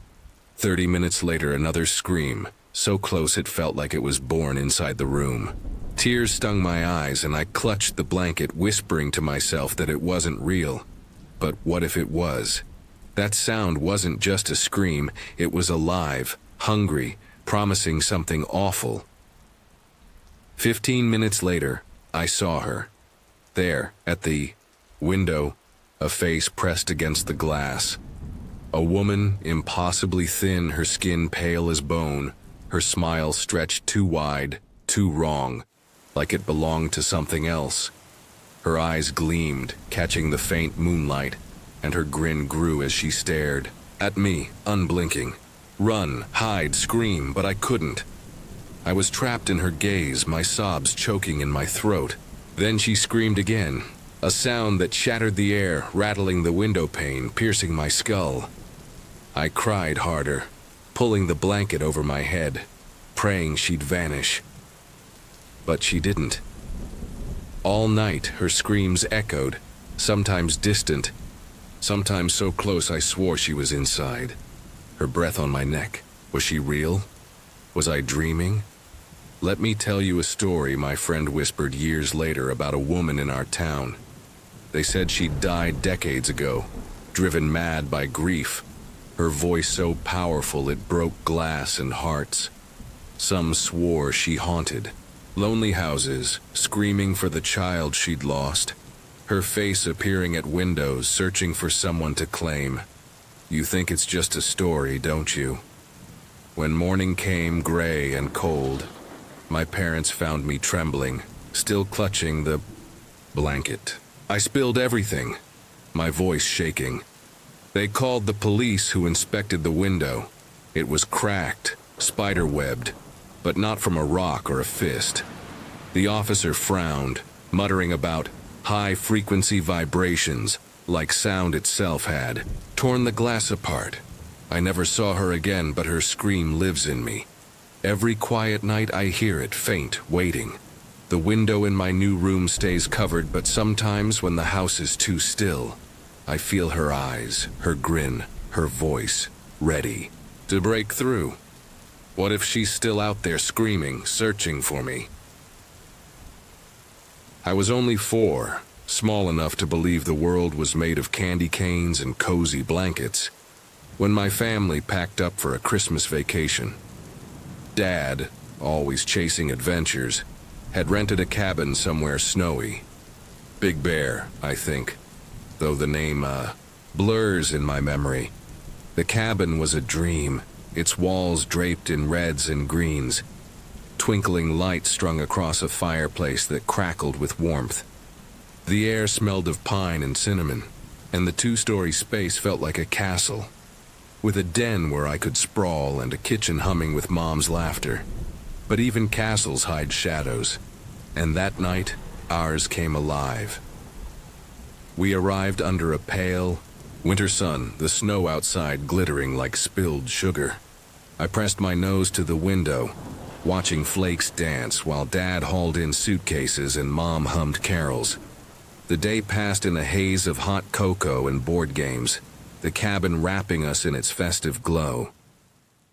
30 minutes later, another scream, so close it felt like it was born inside the room. Tears stung my eyes and I clutched the blanket, whispering to myself that it wasn't real. But what if it was? That sound wasn't just a scream, it was alive, hungry, promising something awful. 15 minutes later, I saw her. There, at the window, a face pressed against the glass. A woman, impossibly thin, her skin pale as bone, her smile stretched too wide, too wrong, like it belonged to something else. Her eyes gleamed, catching the faint moonlight, and her grin grew as she stared at me, unblinking. Run, hide, scream, but I couldn't. I was trapped in her gaze, my sobs choking in my throat. Then she screamed again, a sound that shattered the air, rattling the window pane, piercing my skull. I cried harder, pulling the blanket over my head, praying she'd vanish. But she didn't. All night, her screams echoed, sometimes distant, sometimes so close I swore she was inside. Her breath on my neck. Was she real? Was I dreaming? Let me tell you a story my friend whispered years later about a woman in our town. They said she'd died decades ago, driven mad by grief. Her voice so powerful it broke glass and hearts. Some swore she haunted lonely houses, screaming for the child she'd lost. Her face appearing at windows, searching for someone to claim. You think it's just a story, don't you? When morning came, gray and cold, my parents found me trembling, still clutching the blanket. I spilled everything, my voice shaking. They called the police, who inspected the window. It was cracked, spider-webbed, but not from a rock or a fist. The officer frowned, muttering about high-frequency vibrations, like sound itself had, torn the glass apart. I never saw her again, but her scream lives in me. Every quiet night I hear it, faint, waiting. The window in my new room stays covered, but sometimes when the house is too still, I feel her eyes, her grin, her voice, ready to break through. What if she's still out there screaming, searching for me? I was only 4, small enough to believe the world was made of candy canes and cozy blankets, when my family packed up for a Christmas vacation. Dad, always chasing adventures, had rented a cabin somewhere snowy. Big Bear, I think, though the name blurs in my memory. The cabin was a dream, its walls draped in reds and greens, twinkling lights strung across a fireplace that crackled with warmth. The air smelled of pine and cinnamon, and the 2-story space felt like a castle, with a den where I could sprawl and a kitchen humming with Mom's laughter. But even castles hide shadows, and that night, ours came alive. We arrived under a pale, winter sun, the snow outside glittering like spilled sugar. I pressed my nose to the window, watching flakes dance while Dad hauled in suitcases and Mom hummed carols. The day passed in a haze of hot cocoa and board games, the cabin wrapping us in its festive glow.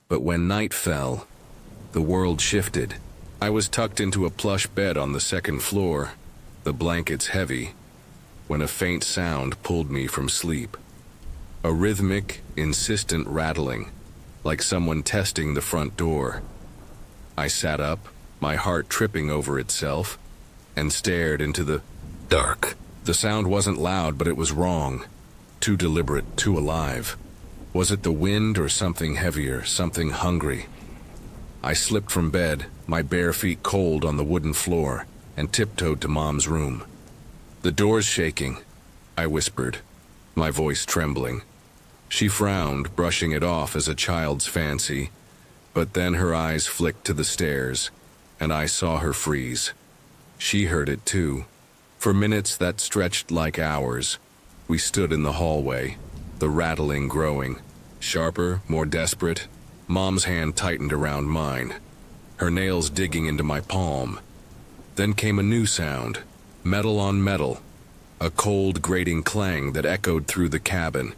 But when night fell, the world shifted. I was tucked into a plush bed on the second floor, the blankets heavy, when a faint sound pulled me from sleep. A rhythmic, insistent rattling, like someone testing the front door. I sat up, my heart tripping over itself, and stared into the dark. The sound wasn't loud, but it was wrong. Too deliberate, too alive. Was it the wind or something heavier, something hungry? I slipped from bed, my bare feet cold on the wooden floor, and tiptoed to Mom's room. "The door's shaking," I whispered, my voice trembling. She frowned, brushing it off as a child's fancy, but then her eyes flicked to the stairs, and I saw her freeze. She heard it too. For minutes that stretched like hours, we stood in the hallway, the rattling growing. Sharper, more desperate. Mom's hand tightened around mine, her nails digging into my palm. Then came a new sound, metal on metal, a cold, grating clang that echoed through the cabin.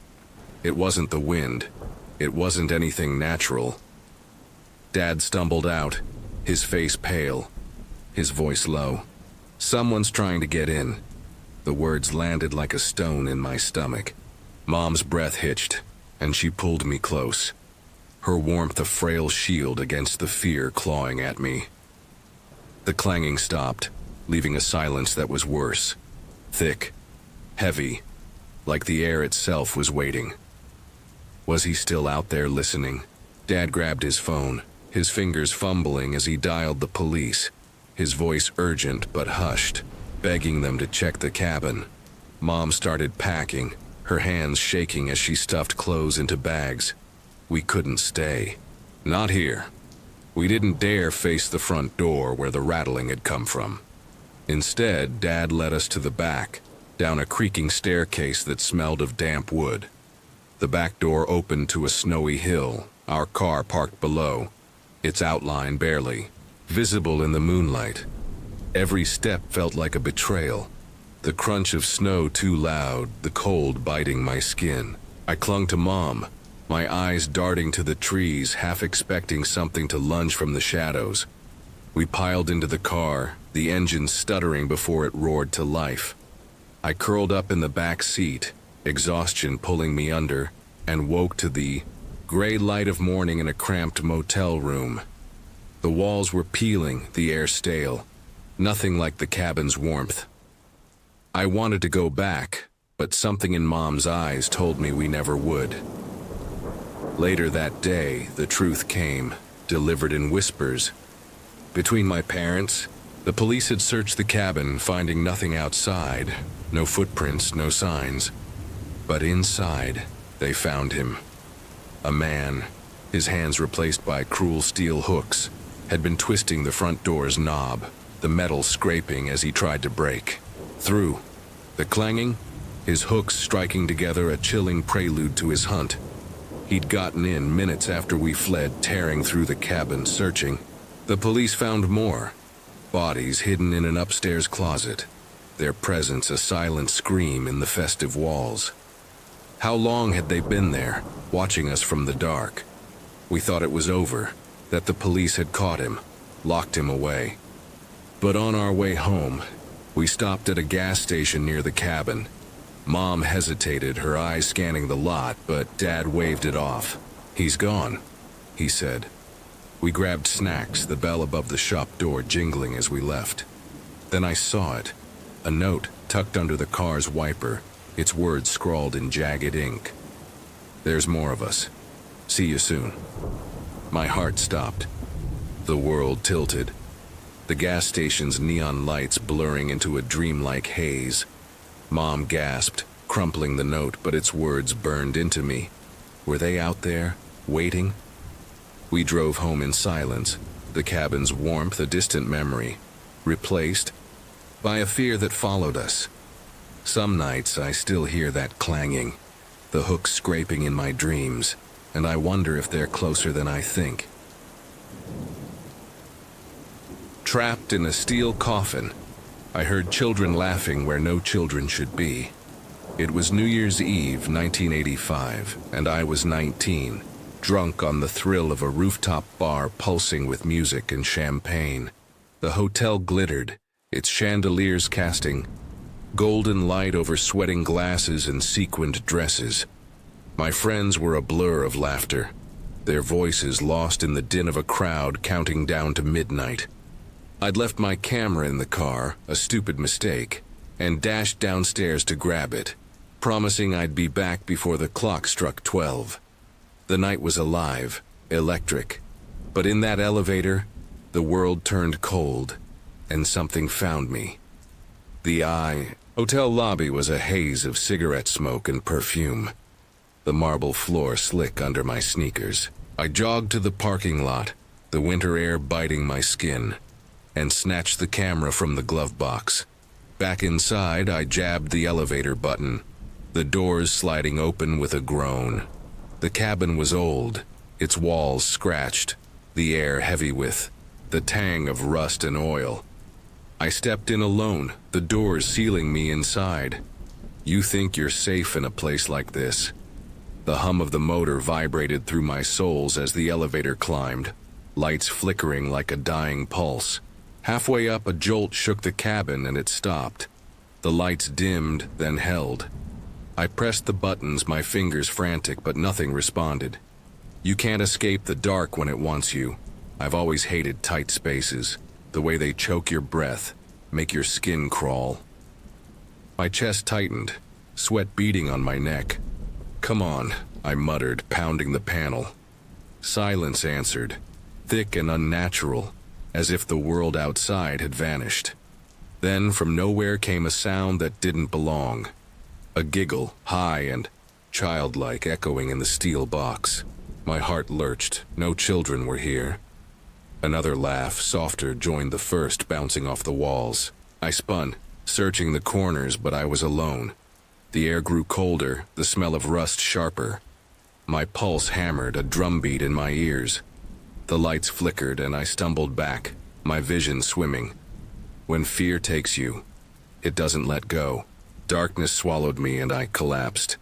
It wasn't the wind. It wasn't anything natural. Dad stumbled out, his face pale, his voice low. "Someone's trying to get in." The words landed like a stone in my stomach. Mom's breath hitched, and she pulled me close, her warmth a frail shield against the fear clawing at me. The clanging stopped, leaving a silence that was worse. Thick, heavy, like the air itself was waiting. Was he still out there listening? Dad grabbed his phone, his fingers fumbling as he dialed the police, his voice urgent but hushed, begging them to check the cabin. Mom started packing, her hands shaking as she stuffed clothes into bags. We couldn't stay. Not here. We didn't dare face the front door where the rattling had come from. Instead, Dad led us to the back, down a creaking staircase that smelled of damp wood. The back door opened to a snowy hill, our car parked below, its outline barely visible in the moonlight. Every step felt like a betrayal, the crunch of snow too loud, the cold biting my skin. I clung to Mom, my eyes darting to the trees, half expecting something to lunge from the shadows. We piled into the car, the engine stuttering before it roared to life. I curled up in the back seat, exhaustion pulling me under, and woke to the gray light of morning in a cramped motel room. The walls were peeling, the air stale, nothing like the cabin's warmth. I wanted to go back, but something in Mom's eyes told me we never would. Later that day, the truth came, delivered in whispers. Between my parents, the police had searched the cabin, finding nothing outside, no footprints, no signs. But inside, they found him. A man, his hands replaced by cruel steel hooks, had been twisting the front door's knob, the metal scraping as he tried to break through. The clanging, his hooks striking together, a chilling prelude to his hunt. He'd gotten in minutes after we fled, tearing through the cabin, searching. The police found more. Bodies hidden in an upstairs closet, their presence a silent scream in the festive walls. How long had they been there, watching us from the dark? We thought it was over, that the police had caught him, locked him away. But on our way home, we stopped at a gas station near the cabin. Mom hesitated, her eyes scanning the lot, but Dad waved it off. "He's gone," he said. We grabbed snacks, the bell above the shop door jingling as we left. Then I saw it, a note tucked under the car's wiper, its words scrawled in jagged ink. "There's more of us. See you soon." My heart stopped. The world tilted. The gas station's neon lights blurring into a dreamlike haze. Mom gasped, crumpling the note, but its words burned into me. Were they out there, waiting? We drove home in silence, the cabin's warmth a distant memory, replaced by a fear that followed us. Some nights I still hear that clanging, the hooks scraping in my dreams, and I wonder if they're closer than I think. Trapped in a steel coffin, I heard children laughing where no children should be. It was New Year's Eve, 1985, and I was 19. drunk on the thrill of a rooftop bar pulsing with music and champagne. The hotel glittered, its chandeliers casting golden light over sweating glasses and sequined dresses. My friends were a blur of laughter, their voices lost in the din of a crowd counting down to midnight. I'd left my camera in the car, a stupid mistake, and dashed downstairs to grab it, promising I'd be back before the clock struck 12. The night was alive, electric, but in that elevator, the world turned cold, and something found me. The hotel lobby was a haze of cigarette smoke and perfume, the marble floor slick under my sneakers. I jogged to the parking lot, the winter air biting my skin, and snatched the camera from the glove box. Back inside, I jabbed the elevator button, the doors sliding open with a groan. The cabin was old, its walls scratched, the air heavy with the tang of rust and oil. I stepped in alone, the doors sealing me inside. You think you're safe in a place like this? The hum of the motor vibrated through my soles as the elevator climbed, lights flickering like a dying pulse. Halfway up, a jolt shook the cabin and it stopped. The lights dimmed, then held. I pressed the buttons, my fingers frantic, but nothing responded. You can't escape the dark when it wants you. I've always hated tight spaces, the way they choke your breath, make your skin crawl. My chest tightened, sweat beading on my neck. "Come on," I muttered, pounding the panel. Silence answered, thick and unnatural, as if the world outside had vanished. Then from nowhere came a sound that didn't belong. A giggle, high and childlike, echoing in the steel box. My heart lurched. No children were here. Another laugh, softer, joined the first, bouncing off the walls. I spun, searching the corners, but I was alone. The air grew colder, the smell of rust sharper. My pulse hammered, a drumbeat in my ears. The lights flickered and I stumbled back, my vision swimming. When fear takes you, it doesn't let go. Darkness swallowed me and I collapsed.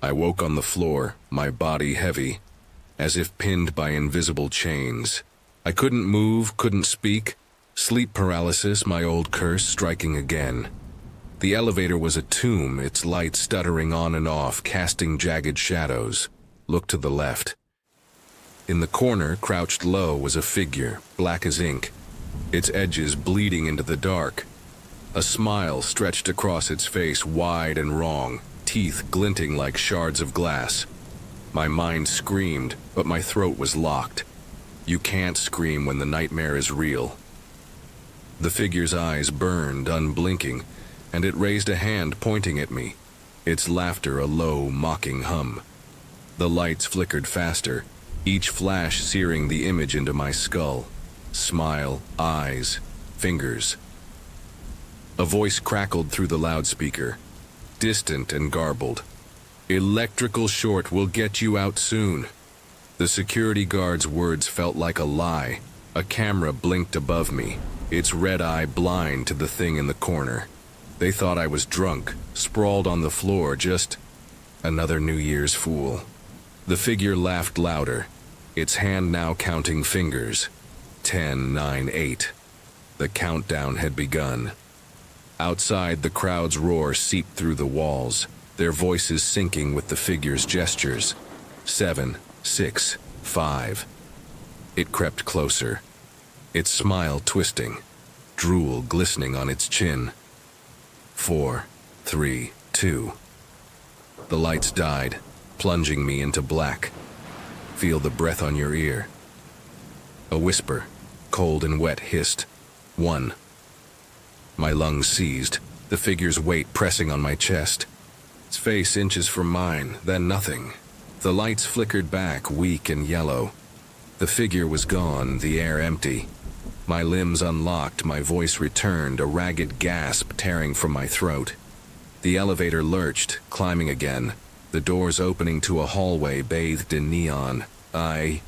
I woke on the floor, my body heavy, as if pinned by invisible chains. I couldn't move, couldn't speak. Sleep paralysis, my old curse, striking again. The elevator was a tomb, its lights stuttering on and off, casting jagged shadows. Look to the left. In the corner, crouched low, was a figure, black as ink, its edges bleeding into the dark. A smile stretched across its face, wide and wrong, teeth glinting like shards of glass. My mind screamed, but my throat was locked. You can't scream when the nightmare is real. The figure's eyes burned, unblinking, and it raised a hand pointing at me, its laughter a low, mocking hum. The lights flickered faster, each flash searing the image into my skull. Smile, eyes, fingers. A voice crackled through the loudspeaker, distant and garbled. "Electrical short will get you out soon." The security guard's words felt like a lie. A camera blinked above me, its red eye blind to the thing in the corner. They thought I was drunk, sprawled on the floor, just another New Year's fool. The figure laughed louder, its hand now counting fingers. 10, 9, 8. The countdown had begun. Outside, the crowd's roar seeped through the walls, their voices syncing with the figure's gestures. 7, 6, 5. It crept closer, its smile twisting, drool glistening on its chin. 4, 3, 2. The lights died, plunging me into black. Feel the breath on your ear. A whisper, cold and wet, hissed. 1. My lungs seized, the figure's weight pressing on my chest. Its face inches from mine, then nothing. The lights flickered back, weak and yellow. The figure was gone, the air empty. My limbs unlocked, my voice returned, a ragged gasp tearing from my throat. The elevator lurched, climbing again, the doors opening to a hallway bathed in neon. I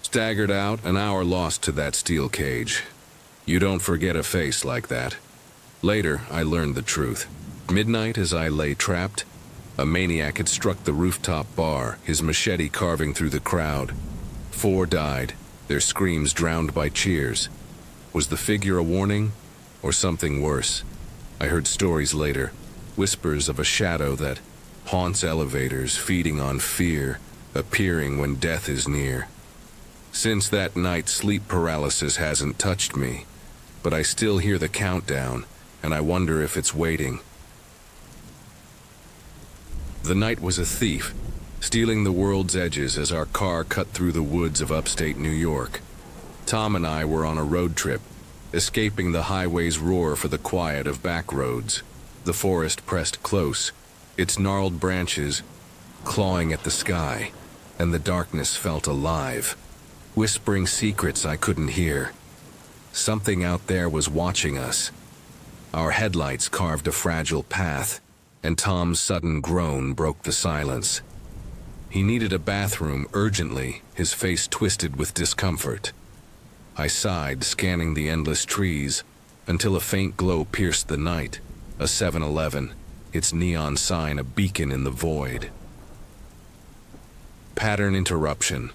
staggered out, an hour lost to that steel cage. You don't forget a face like that. Later, I learned the truth. Midnight, as I lay trapped, A maniac had struck the rooftop bar, his machete carving through the crowd. 4 died, their screams drowned by cheers. Was the figure a warning, or something worse? I heard stories later, whispers of a shadow that haunts elevators, feeding on fear, appearing when death is near. Since that night, sleep paralysis hasn't touched me, but I still hear the countdown, and I wonder if it's waiting. The night was a thief, stealing the world's edges as our car cut through the woods of upstate New York. Tom and I were on a road trip, escaping the highway's roar for the quiet of back roads. The forest pressed close, its gnarled branches clawing at the sky, and the darkness felt alive, whispering secrets I couldn't hear. Something out there was watching us. Our headlights carved a fragile path, and Tom's sudden groan broke the silence. He needed a bathroom urgently, his face twisted with discomfort. I sighed, scanning the endless trees, until a faint glow pierced the night. A 7-Eleven, its neon sign a beacon in the void. Pattern interruption.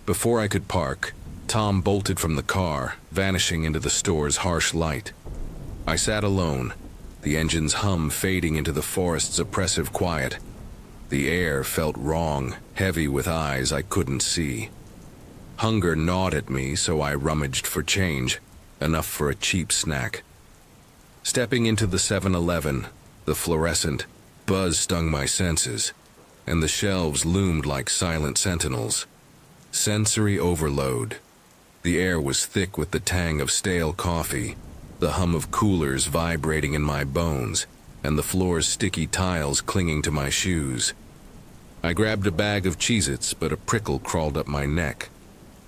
Before I could park, Tom bolted from the car, vanishing into the store's harsh light. I sat alone, the engine's hum fading into the forest's oppressive quiet. The air felt wrong, heavy with eyes I couldn't see. Hunger gnawed at me, so I rummaged for change, enough for a cheap snack. Stepping into the 7-Eleven, the fluorescent buzz stung my senses, and the shelves loomed like silent sentinels. Sensory overload. The air was thick with the tang of stale coffee, the hum of coolers vibrating in my bones, and the floor's sticky tiles clinging to my shoes. I grabbed a bag of Cheez-Its, but a prickle crawled up my neck.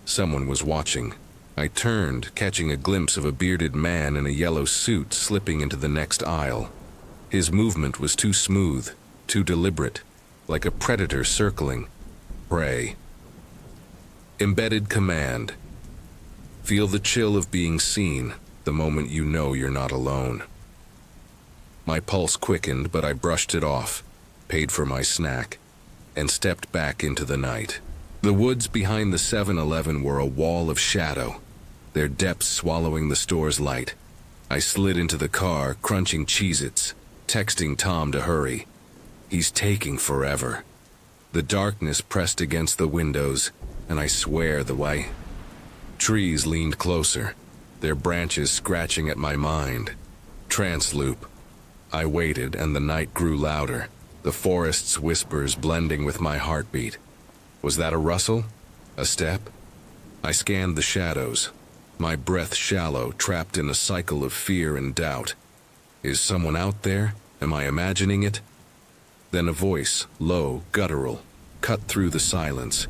Someone was watching. I turned, catching a glimpse of a bearded man in a yellow suit slipping into the next aisle. His movement was too smooth, too deliberate, like a predator circling prey. Embedded command. Feel the chill of being seen the moment you know you're not alone. My pulse quickened, but I brushed it off, paid for my snack, and stepped back into the night. The woods behind the 7-Eleven were a wall of shadow, their depths swallowing the store's light. I slid into the car, crunching Cheez-Its, texting Tom to hurry. He's taking forever. The darkness pressed against the windows, and I swear the way. Trees leaned closer, their branches scratching at my mind. Trance loop. I waited, and the night grew louder, the forest's whispers blending with my heartbeat. Was that a rustle? A step? I scanned the shadows, my breath shallow, trapped in a cycle of fear and doubt. Is someone out there? Am I imagining it? Then a voice, low, guttural, cut through the silence.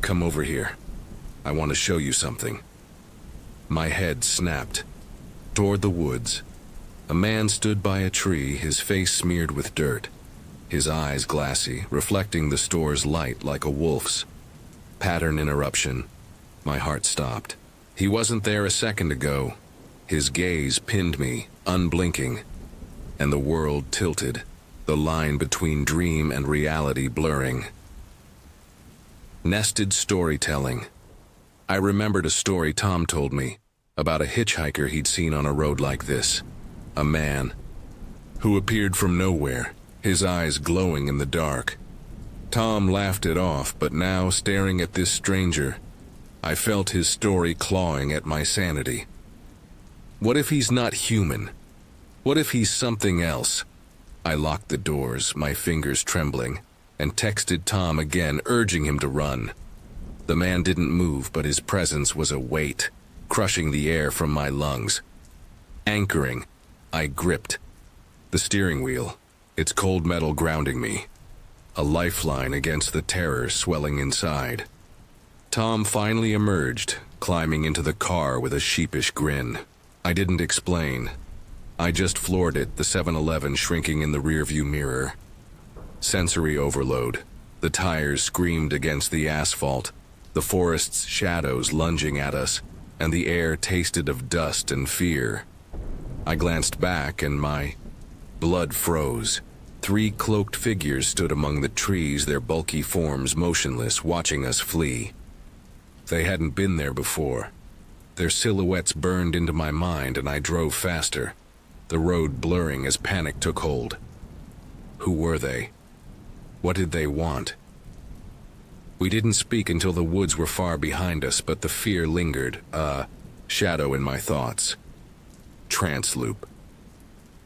Come over here. I want to show you something. My head snapped. Toward the woods. A man stood by a tree, his face smeared with dirt, his eyes glassy, reflecting the store's light like a wolf's. Pattern interruption. My heart stopped. He wasn't there a second ago. His gaze pinned me, unblinking, and the world tilted, the line between dream and reality blurring. Nested storytelling. I remembered a story Tom told me about a hitchhiker he'd seen on a road like this. A man who appeared from nowhere, his eyes glowing in the dark. Tom laughed it off, but now, staring at this stranger, I felt his story clawing at my sanity. What if he's not human? What if he's something else? I locked the doors, my fingers trembling, and texted Tom again, urging him to run. The man didn't move, but his presence was a weight, crushing the air from my lungs. Anchoring, I gripped the steering wheel, its cold metal grounding me, a lifeline against the terror swelling inside. Tom finally emerged, climbing into the car with a sheepish grin. I didn't explain. I just floored it, the 7-Eleven shrinking in the rearview mirror. Sensory overload. The tires screamed against the asphalt, the forest's shadows lunging at us, and the air tasted of dust and fear. I glanced back, and my blood froze. 3 cloaked figures stood among the trees, their bulky forms motionless, watching us flee. They hadn't been there before. Their silhouettes burned into my mind, and I drove faster, the road blurring as panic took hold. Who were they? What did they want? We didn't speak until the woods were far behind us, but the fear lingered, a shadow in my thoughts. Trance loop.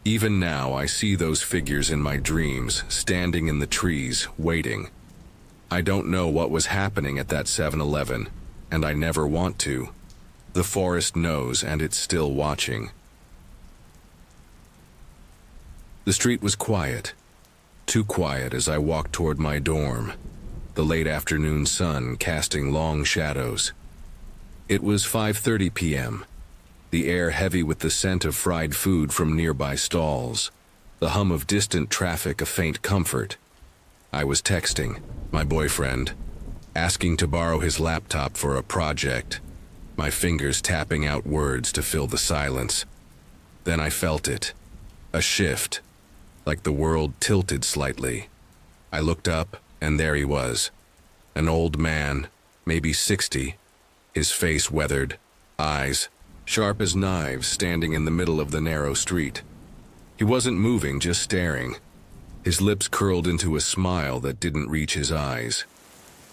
Even now, I see those figures in my dreams, standing in the trees, waiting. I don't know what was happening at that 7-Eleven, and I never want to. The forest knows, and it's still watching. The street was quiet. Too quiet as I walked toward my dorm, the late afternoon sun casting long shadows. It was 5:30 p.m., the air heavy with the scent of fried food from nearby stalls, the hum of distant traffic a faint comfort. I was texting my boyfriend, asking to borrow his laptop for a project, my fingers tapping out words to fill the silence. Then I felt it, a shift, like the world tilted slightly. I looked up, and there he was, an old man, maybe 60, his face weathered, eyes sharp as knives, standing in the middle of the narrow street. He wasn't moving, just staring, his lips curled into a smile that didn't reach his eyes.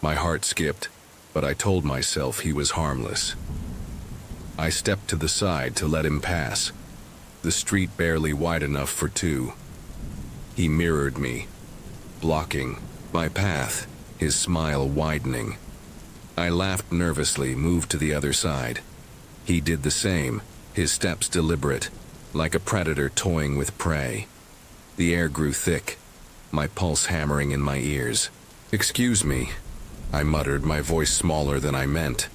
My heart skipped, but I told myself he was harmless. I stepped to the side to let him pass, the street barely wide enough for 2. He mirrored me, blocking my path, his smile widening. I laughed nervously, moved to the other side. He did the same, his steps deliberate, like a predator toying with prey. The air grew thick, my pulse hammering in my ears. "Excuse me," I muttered, my voice smaller than I meant.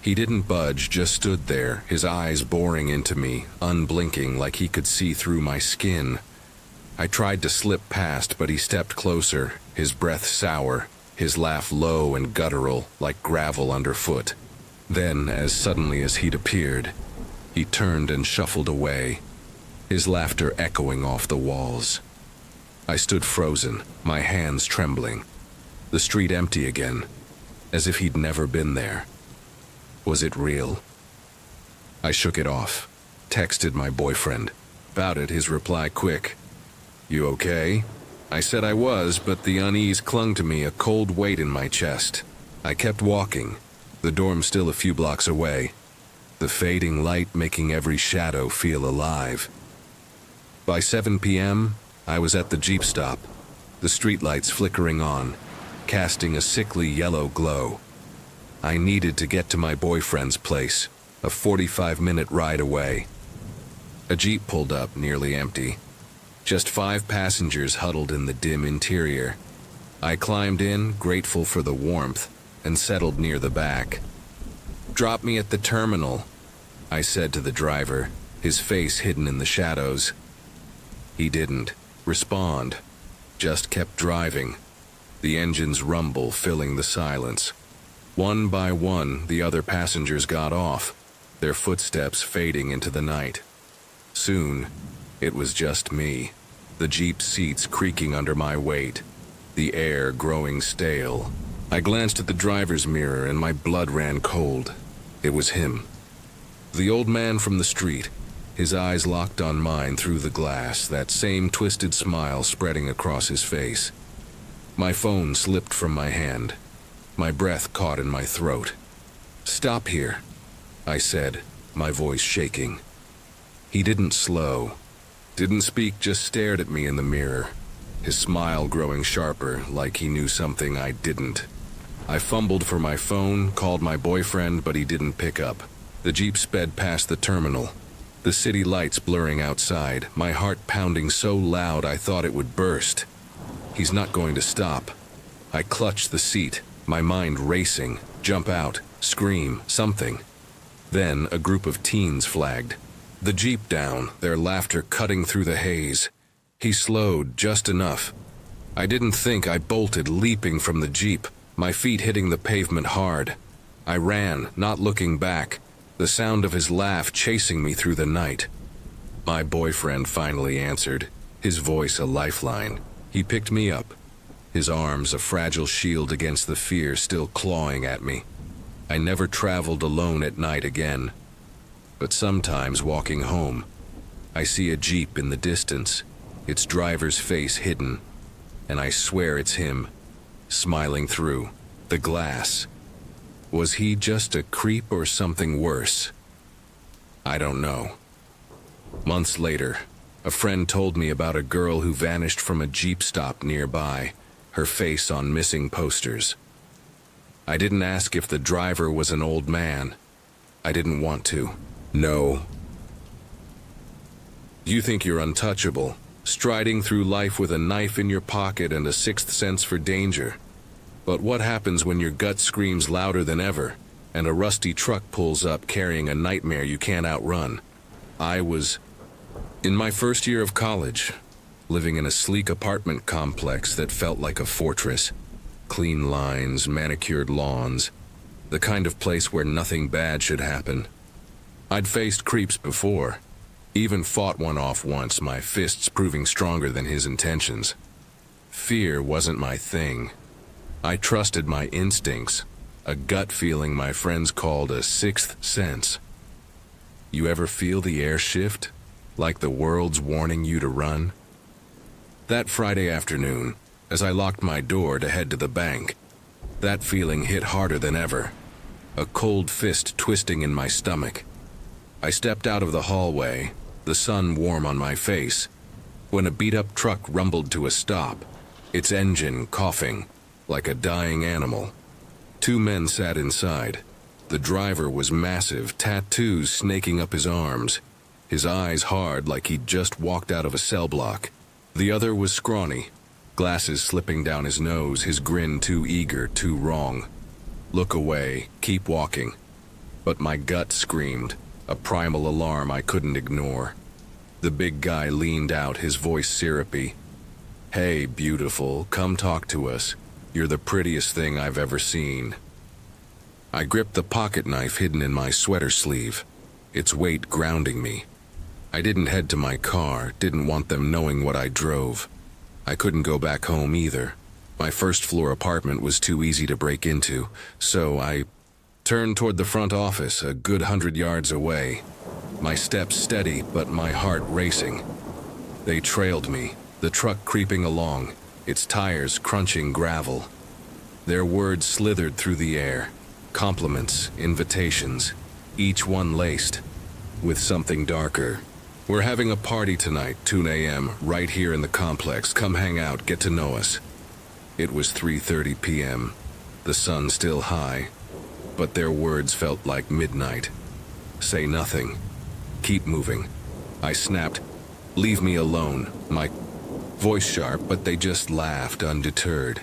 He didn't budge, just stood there, his eyes boring into me, unblinking, like he could see through my skin. I tried to slip past, but he stepped closer, his breath sour, his laugh low and guttural, like gravel underfoot. Then, as suddenly as he'd appeared, he turned and shuffled away, his laughter echoing off the walls. I stood frozen, my hands trembling. The street empty again, as if he'd never been there. Was it real? I shook it off, texted my boyfriend. About it, his reply quick. "You okay?" I said I was, but the unease clung to me, a cold weight in my chest. I kept walking, the dorm still a few blocks away, the fading light making every shadow feel alive. By 7 p.m., I was at the Jeep stop, the streetlights flickering on, casting a sickly yellow glow. I needed to get to my boyfriend's place, a 45-minute ride away. A Jeep pulled up, nearly empty. Just 5 passengers huddled in the dim interior. I climbed in, grateful for the warmth, and settled near the back. "Drop me at the terminal," I said to the driver, his face hidden in the shadows. He didn't respond, just kept driving, the engine's rumble filling the silence. One by one, the other passengers got off, their footsteps fading into the night. Soon, it was just me, the Jeep's seats creaking under my weight, the air growing stale. I glanced at the driver's mirror and my blood ran cold. It was him. The old man from the street, his eyes locked on mine through the glass, that same twisted smile spreading across his face. My phone slipped from my hand. My breath caught in my throat. "Stop here," I said, my voice shaking. He didn't slow, didn't speak, just stared at me in the mirror, his smile growing sharper, like he knew something I didn't. I fumbled for my phone, called my boyfriend, but he didn't pick up. The Jeep sped past the terminal, the city lights blurring outside, my heart pounding so loud I thought it would burst. He's not going to stop. I clutched the seat, my mind racing, jump out, scream, something. Then a group of teens flagged. The Jeep down, their laughter cutting through the haze. He slowed just enough. I didn't think. I bolted, leaping from the Jeep, my feet hitting the pavement hard. I ran, not looking back, the sound of his laugh chasing me through the night. My boyfriend finally answered, his voice a lifeline. He picked me up, his arms a fragile shield against the fear still clawing at me. I never traveled alone at night again. But sometimes walking home, I see a Jeep in the distance, its driver's face hidden, and I swear it's him, smiling through the glass. Was he just a creep or something worse? I don't know. Months later, a friend told me about a girl who vanished from a Jeep stop nearby, her face on missing posters. I didn't ask if the driver was an old man. I didn't want to. No. You think you're untouchable, striding through life with a knife in your pocket and a sixth sense for danger. But what happens when your gut screams louder than ever, and a rusty truck pulls up carrying a nightmare you can't outrun? I was in my first year of college, living in a sleek apartment complex that felt like a fortress. Clean lines, manicured lawns, the kind of place where nothing bad should happen. I'd faced creeps before, even fought one off once, my fists proving stronger than his intentions. Fear wasn't my thing. I trusted my instincts, a gut feeling my friends called a sixth sense. You ever feel the air shift, like the world's warning you to run? That Friday afternoon, as I locked my door to head to the bank, that feeling hit harder than ever, a cold fist twisting in my stomach. I stepped out of the hallway, the sun warm on my face, when a beat-up truck rumbled to a stop, its engine coughing like a dying animal. Two men sat inside. The driver was massive, tattoos snaking up his arms, his eyes hard like he'd just walked out of a cell block. The other was scrawny, glasses slipping down his nose, his grin too eager, too wrong. Look away, keep walking. But my gut screamed, a primal alarm I couldn't ignore. The big guy leaned out, his voice syrupy. Hey, beautiful, come talk to us. You're the prettiest thing I've ever seen. I gripped the pocket knife hidden in my sweater sleeve, its weight grounding me. I didn't head to my car, didn't want them knowing what I drove. I couldn't go back home either. My first-floor apartment was too easy to break into, so I turned toward the front office, a good 100 yards away. My steps steady, but my heart racing. They trailed me, the truck creeping along, its tires crunching gravel. Their words slithered through the air, compliments, invitations, each one laced with something darker. We're having a party tonight, 2 a.m., right here in the complex. Come hang out, get to know us. It was 3:30 p.m., the sun still high, but their words felt like midnight. Say nothing. Keep moving. I snapped, leave me alone, my voice sharp, but they just laughed, undeterred.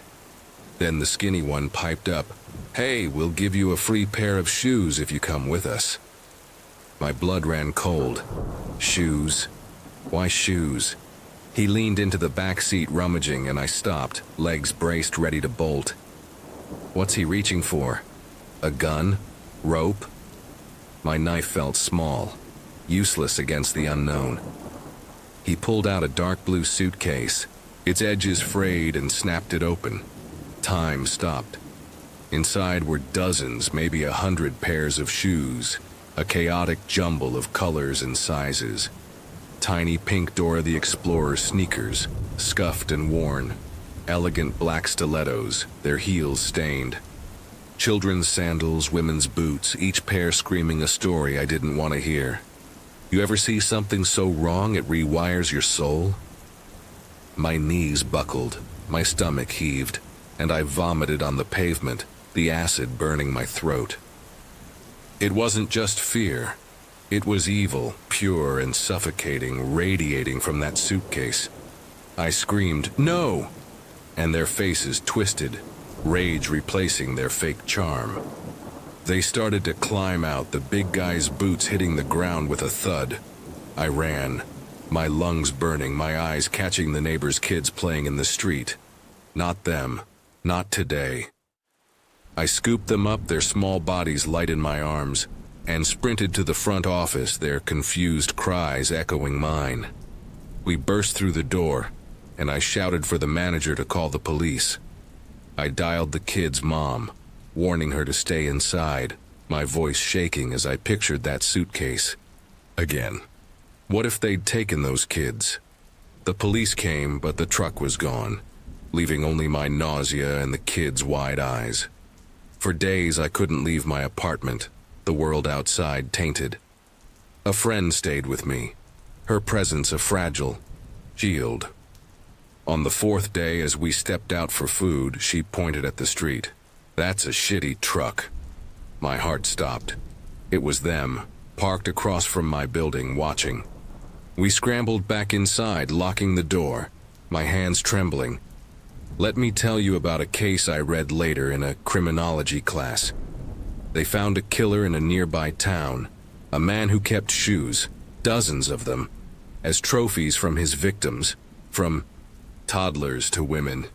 Then the skinny one piped up, hey, we'll give you a free pair of shoes if you come with us. My blood ran cold. Shoes? Why shoes? He leaned into the back seat rummaging and I stopped, legs braced ready to bolt. What's he reaching for? A gun? Rope? My knife felt small, useless against the unknown. He pulled out a dark blue suitcase, its edges frayed, and snapped it open. Time stopped. Inside were dozens, maybe 100 pairs of shoes, a chaotic jumble of colors and sizes. Tiny pink Dora the Explorer sneakers, scuffed and worn. Elegant black stilettos, their heels stained. Children's sandals, women's boots, each pair screaming a story I didn't want to hear. You ever see something so wrong it rewires your soul? My knees buckled, my stomach heaved, and I vomited on the pavement, the acid burning my throat. It wasn't just fear. It was evil, pure and suffocating, radiating from that suitcase. I screamed, no! And their faces twisted, rage replacing their fake charm. They started to climb out, the big guy's boots hitting the ground with a thud. I ran, my lungs burning, my eyes catching the neighbor's kids playing in the street. Not them, not today. I scooped them up, their small bodies light in my arms, and sprinted to the front office, their confused cries echoing mine. We burst through the door, and I shouted for the manager to call the police. I dialed the kid's mom, warning her to stay inside, my voice shaking as I pictured that suitcase. Again. What if they'd taken those kids? The police came, but the truck was gone, leaving only my nausea and the kids' wide eyes. For days I couldn't leave my apartment, the world outside tainted. A friend stayed with me, her presence a fragile shield. On the fourth day, as we stepped out for food, she pointed at the street. "That's a shitty truck." My heart stopped. It was them, parked across from my building, watching. We scrambled back inside, locking the door, my hands trembling. Let me tell you about a case I read later in a criminology class. They found a killer in a nearby town, a man who kept shoes, dozens of them, as trophies from his victims, from toddlers to women.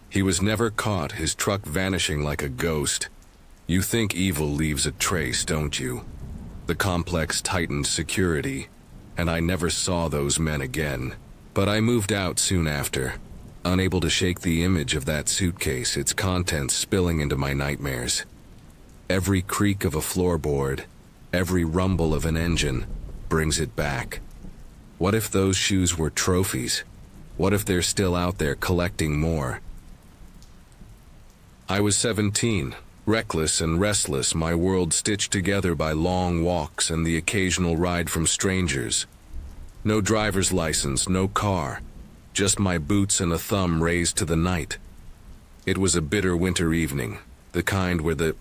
He was never caught, his truck vanishing like a ghost. You think evil leaves a trace, don't you? The complex tightened security, and I never saw those men again. But I moved out soon after, unable to shake the image of that suitcase, its contents spilling into my nightmares. Every creak of a floorboard, every rumble of an engine, brings it back. What if those shoes were trophies? What if they're still out there collecting more? I was 17, reckless and restless, my world stitched together by long walks and the occasional ride from strangers. No driver's license, no car, just my boots and a thumb raised to the night. It was a bitter winter evening, the kind where the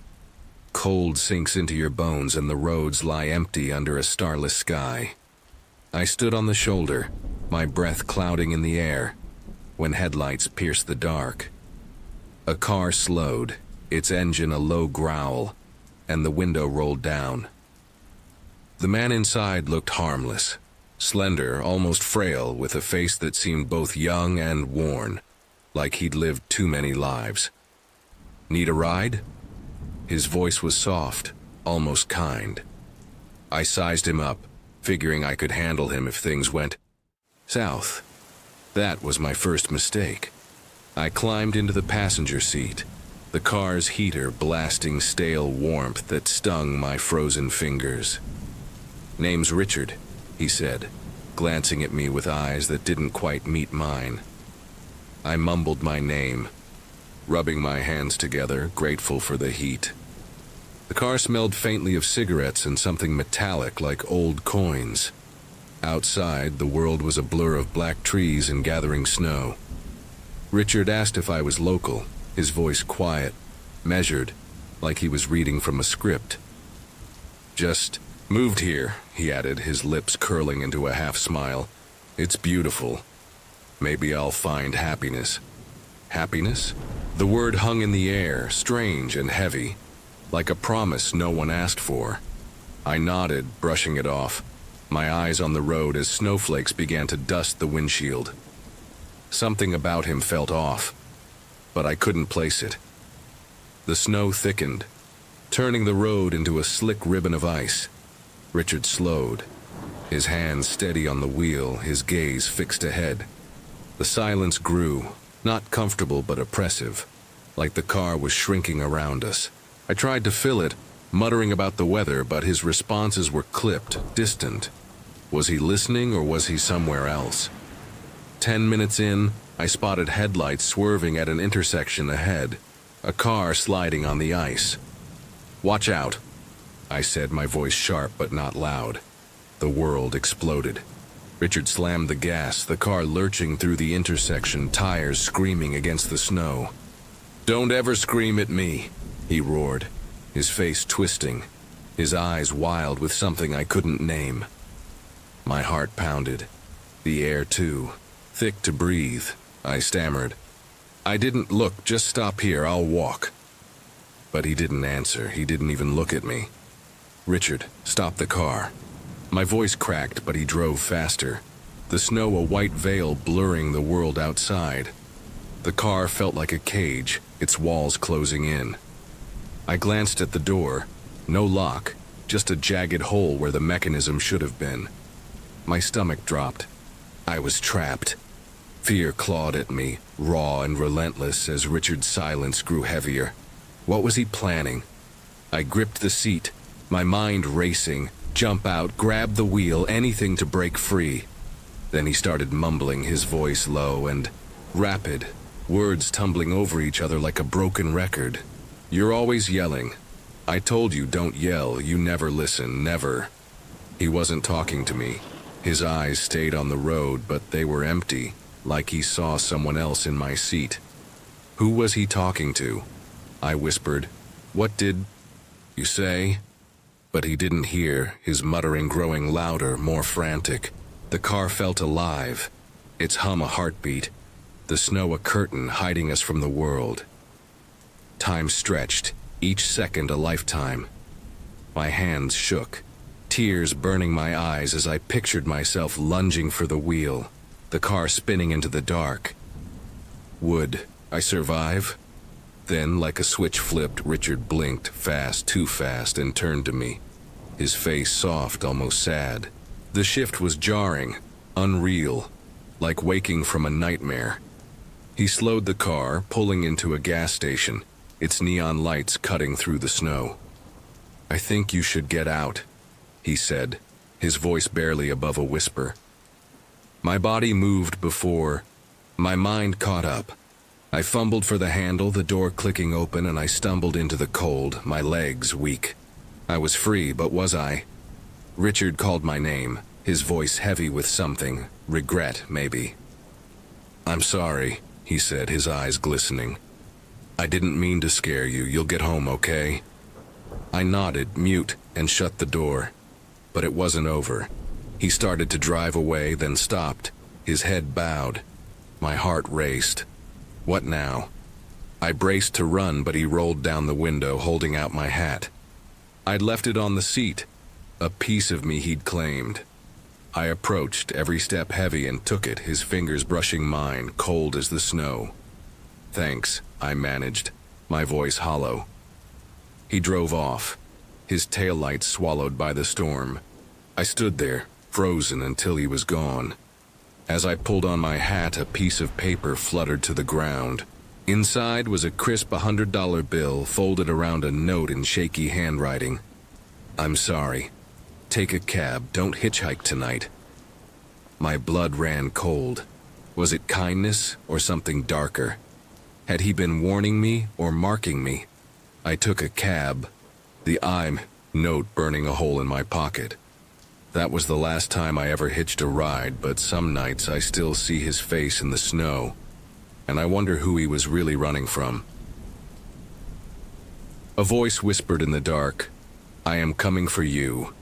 cold sinks into your bones and the roads lie empty under a starless sky. I stood on the shoulder, my breath clouding in the air, when headlights pierced the dark. A car slowed, its engine a low growl, and the window rolled down. The man inside looked harmless, slender, almost frail, with a face that seemed both young and worn, like he'd lived too many lives. "Need a ride?" His voice was soft, almost kind. I sized him up, figuring I could handle him if things went south. That was my first mistake. I climbed into the passenger seat, the car's heater blasting stale warmth that stung my frozen fingers. "Name's Richard," he said, glancing at me with eyes that didn't quite meet mine. I mumbled my name, rubbing my hands together, grateful for the heat. The car smelled faintly of cigarettes and something metallic like old coins. Outside, the world was a blur of black trees and gathering snow. Richard asked if I was local, his voice quiet, measured, like he was reading from a script. "Just moved here," he added, his lips curling into a half-smile. "It's beautiful. Maybe I'll find happiness." Happiness? The word hung in the air, strange and heavy, like a promise no one asked for. I nodded, brushing it off, my eyes on the road as snowflakes began to dust the windshield. Something about him felt off, but I couldn't place it. The snow thickened, turning the road into a slick ribbon of ice. Richard slowed, his hands steady on the wheel, his gaze fixed ahead. The silence grew, not comfortable but oppressive, like the car was shrinking around us. I tried to fill it, muttering about the weather, but his responses were clipped, distant. Was he listening or was he somewhere else? 10 minutes in, I spotted headlights swerving at an intersection ahead, a car sliding on the ice. "Watch out," I said, my voice sharp but not loud. The world exploded. Richard slammed the gas, the car lurching through the intersection, tires screaming against the snow. "Don't ever scream at me," he roared, his face twisting, his eyes wild with something I couldn't name. My heart pounded. The air, too. Thick to breathe, I stammered. "I didn't look, just stop here, I'll walk." But he didn't answer, he didn't even look at me. "Richard, stop the car." My voice cracked, but he drove faster, the snow a white veil blurring the world outside. The car felt like a cage, its walls closing in. I glanced at the door, no lock, just a jagged hole where the mechanism should have been. My stomach dropped. I was trapped. Fear clawed at me, raw and relentless, as Richard's silence grew heavier. What was he planning? I gripped the seat, my mind racing. Jump out, grab the wheel, anything to break free. Then he started mumbling, his voice low and rapid, words tumbling over each other like a broken record. You're always yelling. I told you don't yell, you never listen, never. He wasn't talking to me. His eyes stayed on the road, but they were empty, like he saw someone else in my seat. Who was he talking to? I whispered. What did you say? But he didn't hear, his muttering growing louder, more frantic. The car felt alive, its hum a heartbeat, the snow a curtain hiding us from the world. Time stretched, each second a lifetime. My hands shook, tears burning my eyes as I pictured myself lunging for the wheel, the car spinning into the dark. Would I survive? Then, like a switch flipped, Richard blinked, fast, too fast, and turned to me. His face soft, almost sad. The shift was jarring, unreal, like waking from a nightmare. He slowed the car, pulling into a gas station, its neon lights cutting through the snow. I think you should get out, he said, his voice barely above a whisper. My body moved before my mind caught up. I fumbled for the handle, the door clicking open, and I stumbled into the cold, my legs weak. I was free, but was I? Richard called my name, his voice heavy with something, regret, maybe. I'm sorry, he said, his eyes glistening. I didn't mean to scare you. You'll get home, okay? I nodded, mute, and shut the door. But it wasn't over. He started to drive away, then stopped, his head bowed. My heart raced. What now? I braced to run, but he rolled down the window, holding out my hat. I'd left it on the seat, a piece of me he'd claimed. I approached, every step heavy, and took it, his fingers brushing mine, cold as the snow. Thanks, I managed, my voice hollow. He drove off, his taillights swallowed by the storm. I stood there, frozen until he was gone. As I pulled on my hat, a piece of paper fluttered to the ground. Inside was a crisp $100 bill folded around a note in shaky handwriting. I'm sorry. Take a cab, don't hitchhike tonight. My blood ran cold. Was it kindness or something darker? Had he been warning me or marking me? I took a cab, the I'm note burning a hole in my pocket. That was the last time I ever hitched a ride, but some nights I still see his face in the snow, and I wonder who he was really running from. A voice whispered in the dark, I am coming for you,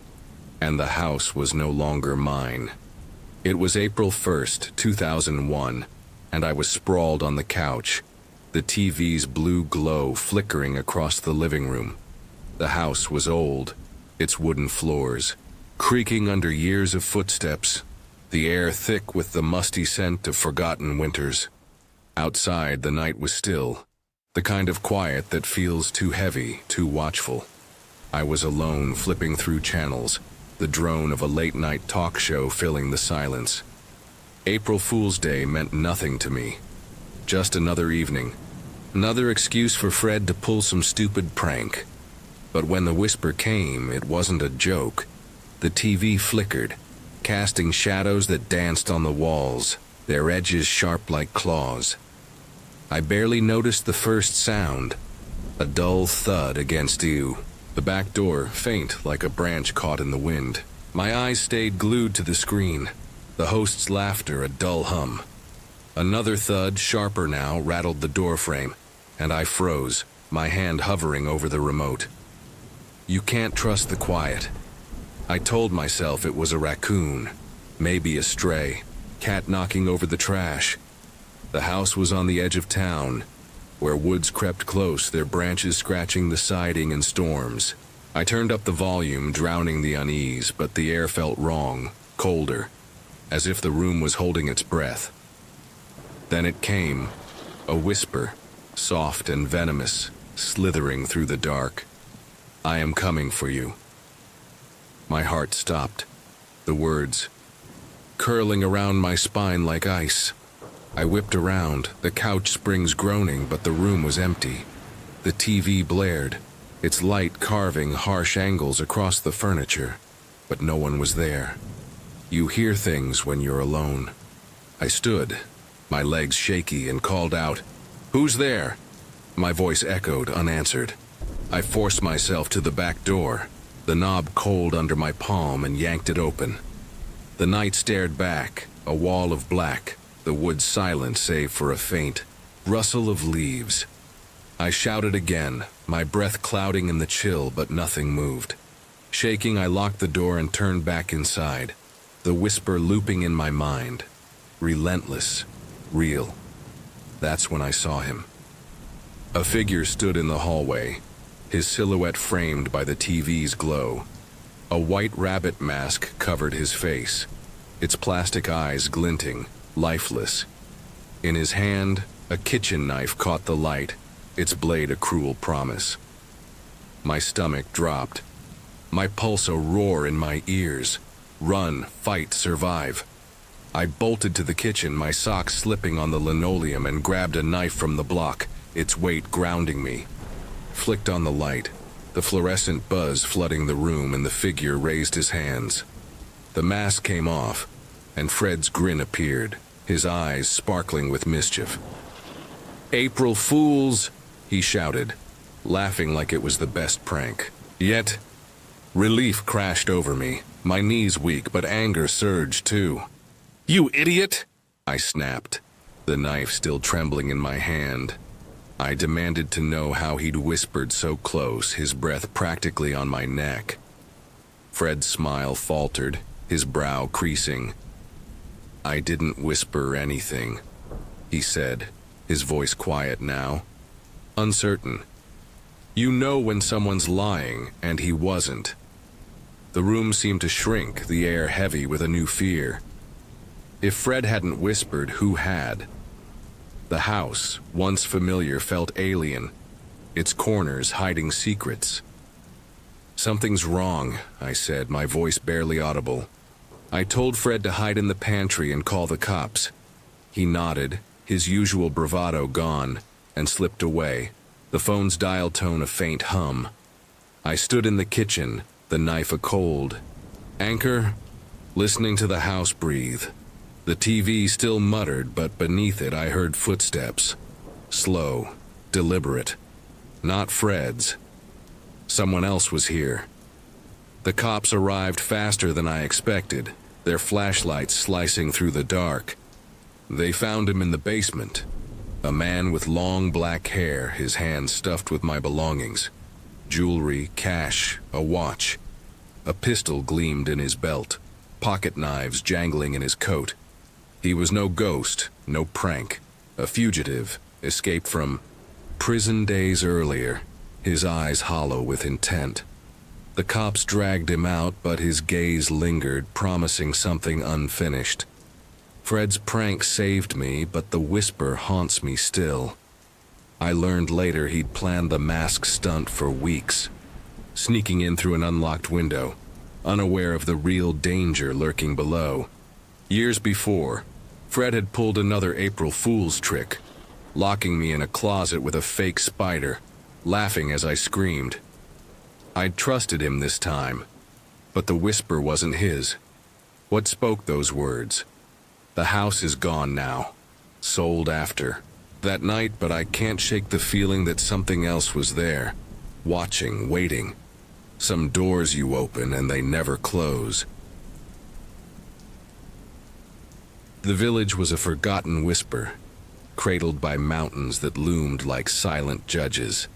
and the house was no longer mine. It was April 1st, 2001, and I was sprawled on the couch, the TV's blue glow flickering across the living room. The house was old, its wooden floors creaking under years of footsteps, the air thick with the musty scent of forgotten winters. Outside, the night was still, the kind of quiet that feels too heavy, too watchful. I was alone, flipping through channels, the drone of a late-night talk show filling the silence. April Fool's Day meant nothing to me. Just another evening, another excuse for Fred to pull some stupid prank. But when the whisper came, it wasn't a joke. The TV flickered, casting shadows that danced on the walls, their edges sharp like claws. I barely noticed the first sound, a dull thud against you. The back door, faint like a branch caught in the wind. My eyes stayed glued to the screen, the host's laughter a dull hum. Another thud, sharper now, rattled the doorframe, and I froze, my hand hovering over the remote. You can't trust the quiet. I told myself it was a raccoon, maybe a stray, cat knocking over the trash. The house was on the edge of town, where woods crept close, their branches scratching the siding in storms. I turned up the volume, drowning the unease, but the air felt wrong, colder, as if the room was holding its breath. Then it came, a whisper, soft and venomous, slithering through the dark. I am coming for you. My heart stopped, the words curling around my spine like ice. I whipped around, the couch springs groaning, but the room was empty. The TV blared, its light carving harsh angles across the furniture, but no one was there. You hear things when you're alone. I stood, my legs shaky, and called out, "Who's there?" My voice echoed, unanswered. I forced myself to the back door, the knob cold under my palm, and yanked it open. The night stared back, a wall of black, the woods silent save for a faint rustle of leaves. I shouted again, my breath clouding in the chill, but nothing moved. Shaking, I locked the door and turned back inside, the whisper looping in my mind. Relentless, real. That's when I saw him. A figure stood in the hallway, his silhouette framed by the TV's glow. A white rabbit mask covered his face, its plastic eyes glinting, lifeless. In his hand, a kitchen knife caught the light, its blade a cruel promise. My stomach dropped, my pulse a roar in my ears. Run, fight, survive. I bolted to the kitchen, my socks slipping on the linoleum, and grabbed a knife from the block, its weight grounding me. Flicked on the light, the fluorescent buzz flooding the room, and the figure raised his hands. The mask came off, and Fred's grin appeared, his eyes sparkling with mischief. "April Fools!" he shouted, laughing like it was the best prank. Yet, relief crashed over me, my knees weak, but anger surged too. "You idiot!" I snapped, the knife still trembling in my hand. I demanded to know how he'd whispered so close, his breath practically on my neck. Fred's smile faltered, his brow creasing. "I didn't whisper anything," he said, his voice quiet now, uncertain. "You know when someone's lying, and he wasn't." The room seemed to shrink, the air heavy with a new fear. If Fred hadn't whispered, who had? The house, once familiar, felt alien, its corners hiding secrets. "Something's wrong," I said, my voice barely audible. I told Fred to hide in the pantry and call the cops. He nodded, his usual bravado gone, and slipped away, the phone's dial tone a faint hum. I stood in the kitchen, the knife a cold. Anchor, listening to the house breathe. The TV still muttered, but beneath it I heard footsteps. Slow, deliberate. Not Fred's. Someone else was here. The cops arrived faster than I expected, their flashlights slicing through the dark. They found him in the basement. A man with long black hair, his hands stuffed with my belongings. Jewelry, cash, a watch. A pistol gleamed in his belt, pocket knives jangling in his coat. He was no ghost, no prank, a fugitive, escaped from prison days earlier, his eyes hollow with intent. The cops dragged him out, but his gaze lingered, promising something unfinished. Fred's prank saved me, but the whisper haunts me still. I learned later he'd planned the mask stunt for weeks, sneaking in through an unlocked window, unaware of the real danger lurking below. Years before, Fred had pulled another April Fool's trick, locking me in a closet with a fake spider, laughing as I screamed. I'd trusted him this time, but the whisper wasn't his. What spoke those words? The house is gone now, sold after that night, but I can't shake the feeling that something else was there, watching, waiting. Some doors you open and they never close. The village was a forgotten whisper, cradled by mountains that loomed like silent judges.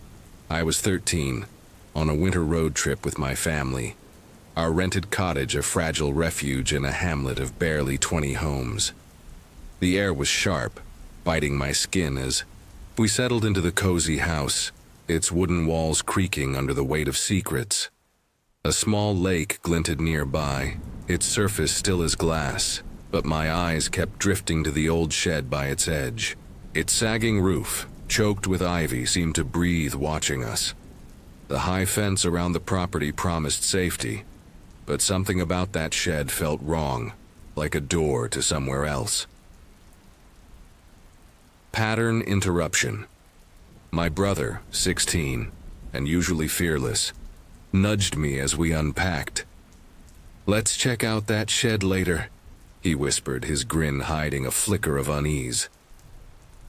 I was 13, on a winter road trip with my family, our rented cottage a fragile refuge in a hamlet of barely 20 homes. The air was sharp, biting my skin as we settled into the cozy house, its wooden walls creaking under the weight of secrets. A small lake glinted nearby, its surface still as glass, but my eyes kept drifting to the old shed by its edge. Its sagging roof, choked with ivy, seemed to breathe watching us. The high fence around the property promised safety, but something about that shed felt wrong, like a door to somewhere else. Pattern interruption. My brother, 16, and usually fearless, nudged me as we unpacked. "Let's check out that shed later," he whispered, his grin hiding a flicker of unease.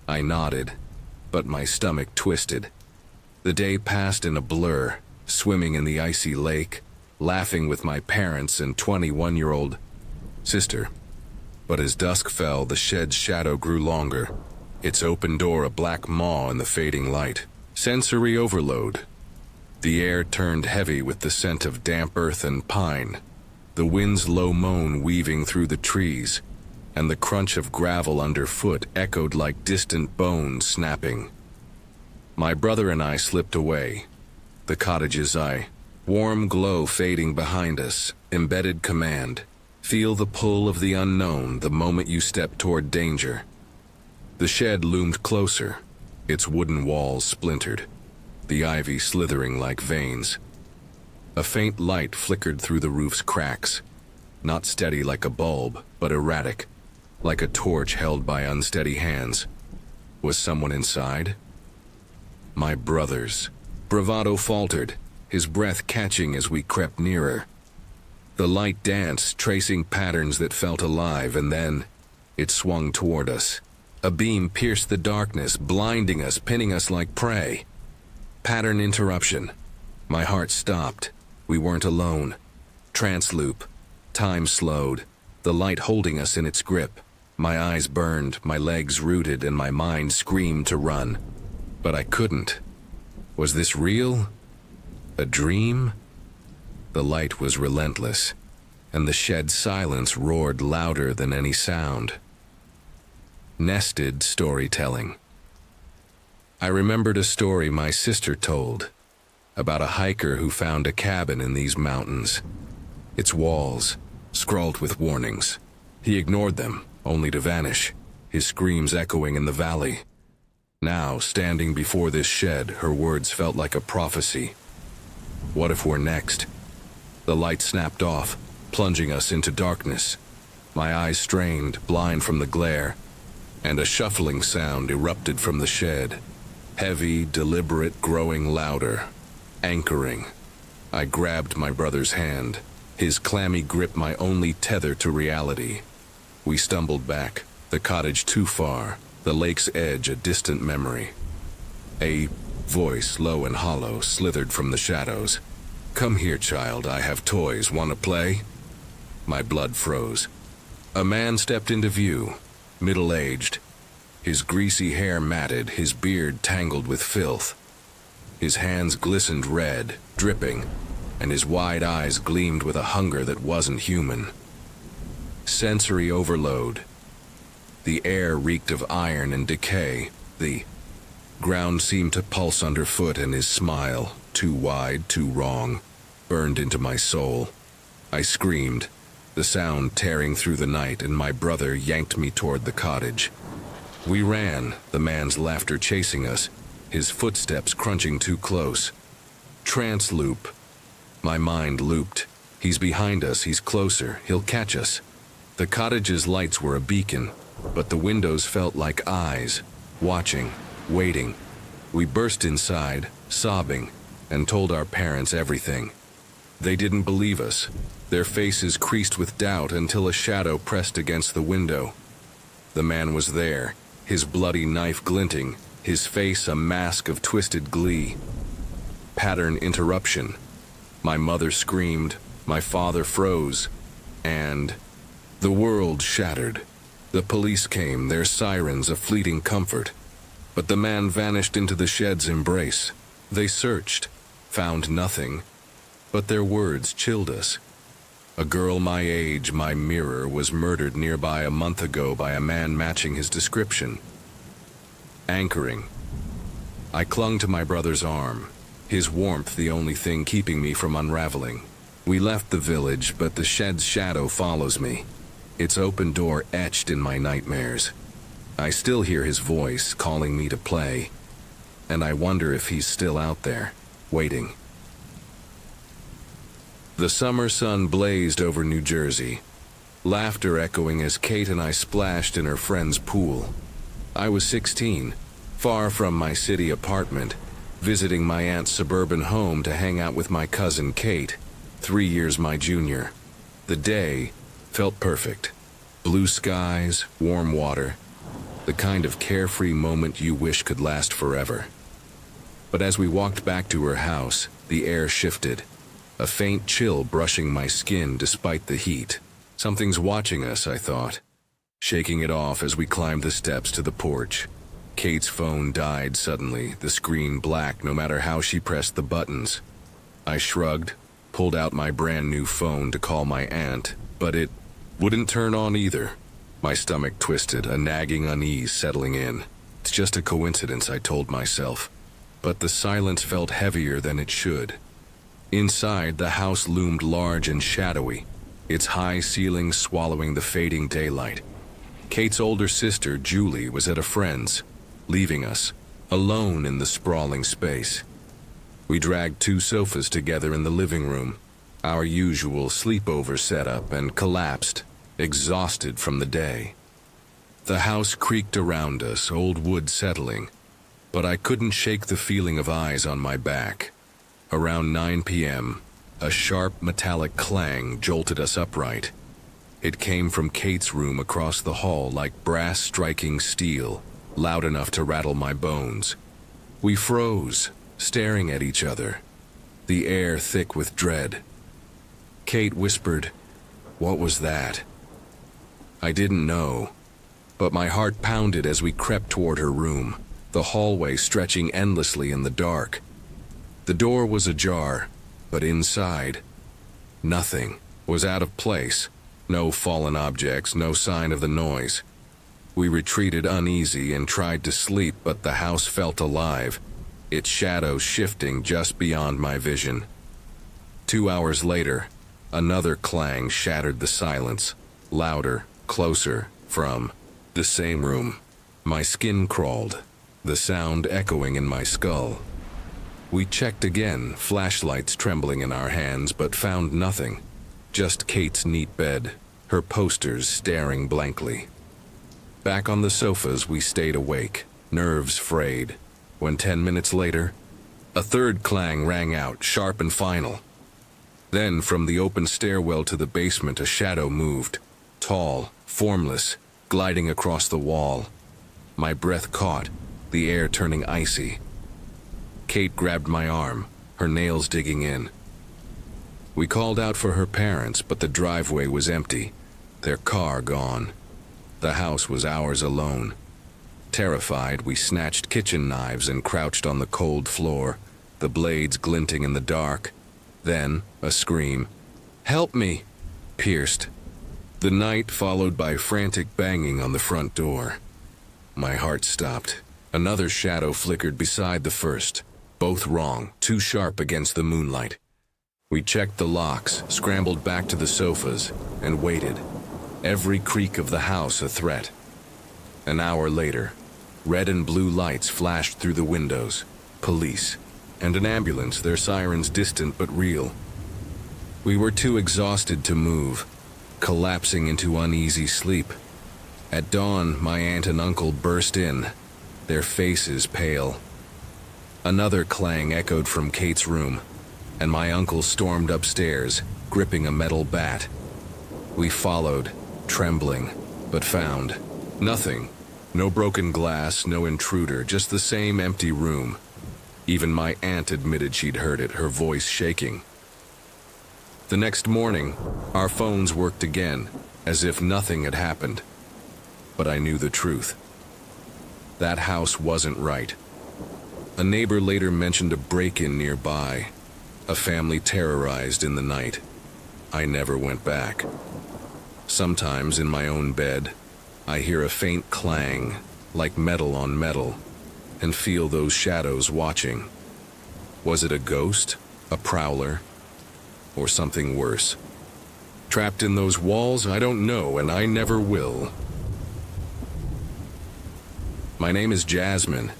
I nodded, but my stomach twisted. The day passed in a blur, swimming in the icy lake, laughing with my parents and 21-year-old sister. But as dusk fell, the shed's shadow grew longer, its open door a black maw in the fading light. Sensory overload. The air turned heavy with the scent of damp earth and pine, the wind's low moan weaving through the trees, and the crunch of gravel underfoot echoed like distant bones snapping. My brother and I slipped away, the cottage's eye, warm glow fading behind us, embedded command. Feel the pull of the unknown the moment you step toward danger. The shed loomed closer, its wooden walls splintered, the ivy slithering like veins. A faint light flickered through the roof's cracks, not steady like a bulb, but erratic, like a torch held by unsteady hands. Was someone inside? My brother's. Bravado faltered, his breath catching as we crept nearer. The light danced, tracing patterns that felt alive, and then it swung toward us. A beam pierced the darkness, blinding us, pinning us like prey. Pattern interruption. My heart stopped. We weren't alone. Trance loop. Time slowed, the light holding us in its grip. My eyes burned, my legs rooted, and my mind screamed to run. But I couldn't. Was this real? A dream? The light was relentless, and the shed's silence roared louder than any sound. Nested storytelling. I remembered a story my sister told about a hiker who found a cabin in these mountains. Its walls, scrawled with warnings. He ignored them, only to vanish, his screams echoing in the valley. Now, standing before this shed, her words felt like a prophecy. What if we're next? The light snapped off, plunging us into darkness. My eyes strained, blind from the glare, and a shuffling sound erupted from the shed. Heavy, deliberate, growing louder. Anchoring. I grabbed my brother's hand, his clammy grip my only tether to reality. We stumbled back, the cottage too far, the lake's edge a distant memory. A voice, low and hollow, slithered from the shadows. "Come here, child, I have toys. Want to play?" My blood froze. A man stepped into view, middle-aged, his greasy hair matted, his beard tangled with filth. His hands glistened red, dripping, and his wide eyes gleamed with a hunger that wasn't human. Sensory overload. The air reeked of iron and decay. The ground seemed to pulse underfoot, and his smile, too wide, too wrong, burned into my soul. I screamed, the sound tearing through the night, and my brother yanked me toward the cottage. We ran, the man's laughter chasing us, his footsteps crunching too close. Trance loop. My mind looped. He's behind us, he's closer, he'll catch us. The cottage's lights were a beacon, but the windows felt like eyes, watching, waiting. We burst inside, sobbing, and told our parents everything. They didn't believe us, their faces creased with doubt until a shadow pressed against the window. The man was there, his bloody knife glinting, his face a mask of twisted glee. Pattern interruption. My mother screamed, my father froze, and the world shattered. The police came, their sirens a fleeting comfort. But the man vanished into the shed's embrace. They searched, found nothing, but their words chilled us. A girl my age, my mirror, was murdered nearby a month ago by a man matching his description. Anchoring. I clung to my brother's arm, his warmth the only thing keeping me from unraveling. We left the village, but the shed's shadow follows me, its open door etched in my nightmares. I still hear his voice calling me to play, and I wonder if he's still out there, waiting. The summer sun blazed over New Jersey, laughter echoing as Kate and I splashed in her friend's pool. I was 16, far from my city apartment, visiting my aunt's suburban home to hang out with my cousin Kate, 3 years my junior. The day felt perfect. Blue skies, warm water, the kind of carefree moment you wish could last forever. But as we walked back to her house, the air shifted, a faint chill brushing my skin despite the heat. Something's watching us, I thought, shaking it off as we climbed the steps to the porch. Kate's phone died suddenly, the screen black no matter how she pressed the buttons. I shrugged, pulled out my brand new phone to call my aunt, but it wouldn't turn on either. My stomach twisted, a nagging unease settling in. It's just a coincidence, I told myself. But the silence felt heavier than it should. Inside, the house loomed large and shadowy, its high ceiling swallowing the fading daylight. Kate's older sister, Julie, was at a friend's, leaving us, alone in the sprawling space. We dragged 2 sofas together in the living room, our usual sleepover setup, and collapsed, exhausted from the day. The house creaked around us, old wood settling, but I couldn't shake the feeling of eyes on my back. Around 9 p.m., a sharp metallic clang jolted us upright. It came from Kate's room across the hall like brass striking steel, loud enough to rattle my bones. We froze, staring at each other, the air thick with dread. Kate whispered, "What was that?" I didn't know, but my heart pounded as we crept toward her room, the hallway stretching endlessly in the dark. The door was ajar, but inside, nothing was out of place. No fallen objects, no sign of the noise. We retreated uneasy and tried to sleep, but the house felt alive, its shadows shifting just beyond my vision. 2 hours later, another clang shattered the silence, louder, closer, from the same room. My skin crawled, the sound echoing in my skull. We checked again, flashlights trembling in our hands, but found nothing. Just Kate's neat bed, her posters staring blankly. Back on the sofas, we stayed awake, nerves frayed, when 10 minutes later, a third clang rang out, sharp and final. Then, from the open stairwell to the basement, a shadow moved, tall, formless, gliding across the wall. My breath caught, the air turning icy. Kate grabbed my arm, her nails digging in. We called out for her parents, but the driveway was empty, their car gone. The house was ours alone. Terrified, we snatched kitchen knives and crouched on the cold floor, the blades glinting in the dark. Then, a scream, "Help me!" pierced. The night followed by frantic banging on the front door. My heart stopped. Another shadow flickered beside the first, both wrong, too sharp against the moonlight. We checked the locks, scrambled back to the sofas, and waited, every creak of the house a threat. An hour later, red and blue lights flashed through the windows, police, and an ambulance, their sirens distant but real. We were too exhausted to move, collapsing into uneasy sleep. At dawn, my aunt and uncle burst in, their faces pale. Another clang echoed from Kate's room, and my uncle stormed upstairs, gripping a metal bat. We followed, trembling, but found nothing. No broken glass, no intruder, just the same empty room. Even my aunt admitted she'd heard it, her voice shaking. The next morning, our phones worked again, as if nothing had happened. But I knew the truth. That house wasn't right. A neighbor later mentioned a break-in nearby, a family terrorized in the night. I never went back. Sometimes in my own bed, I hear a faint clang, like metal on metal, and feel those shadows watching. Was it a ghost, a prowler, or something worse? Trapped in those walls, I don't know, and I never will. My name is Jasmine,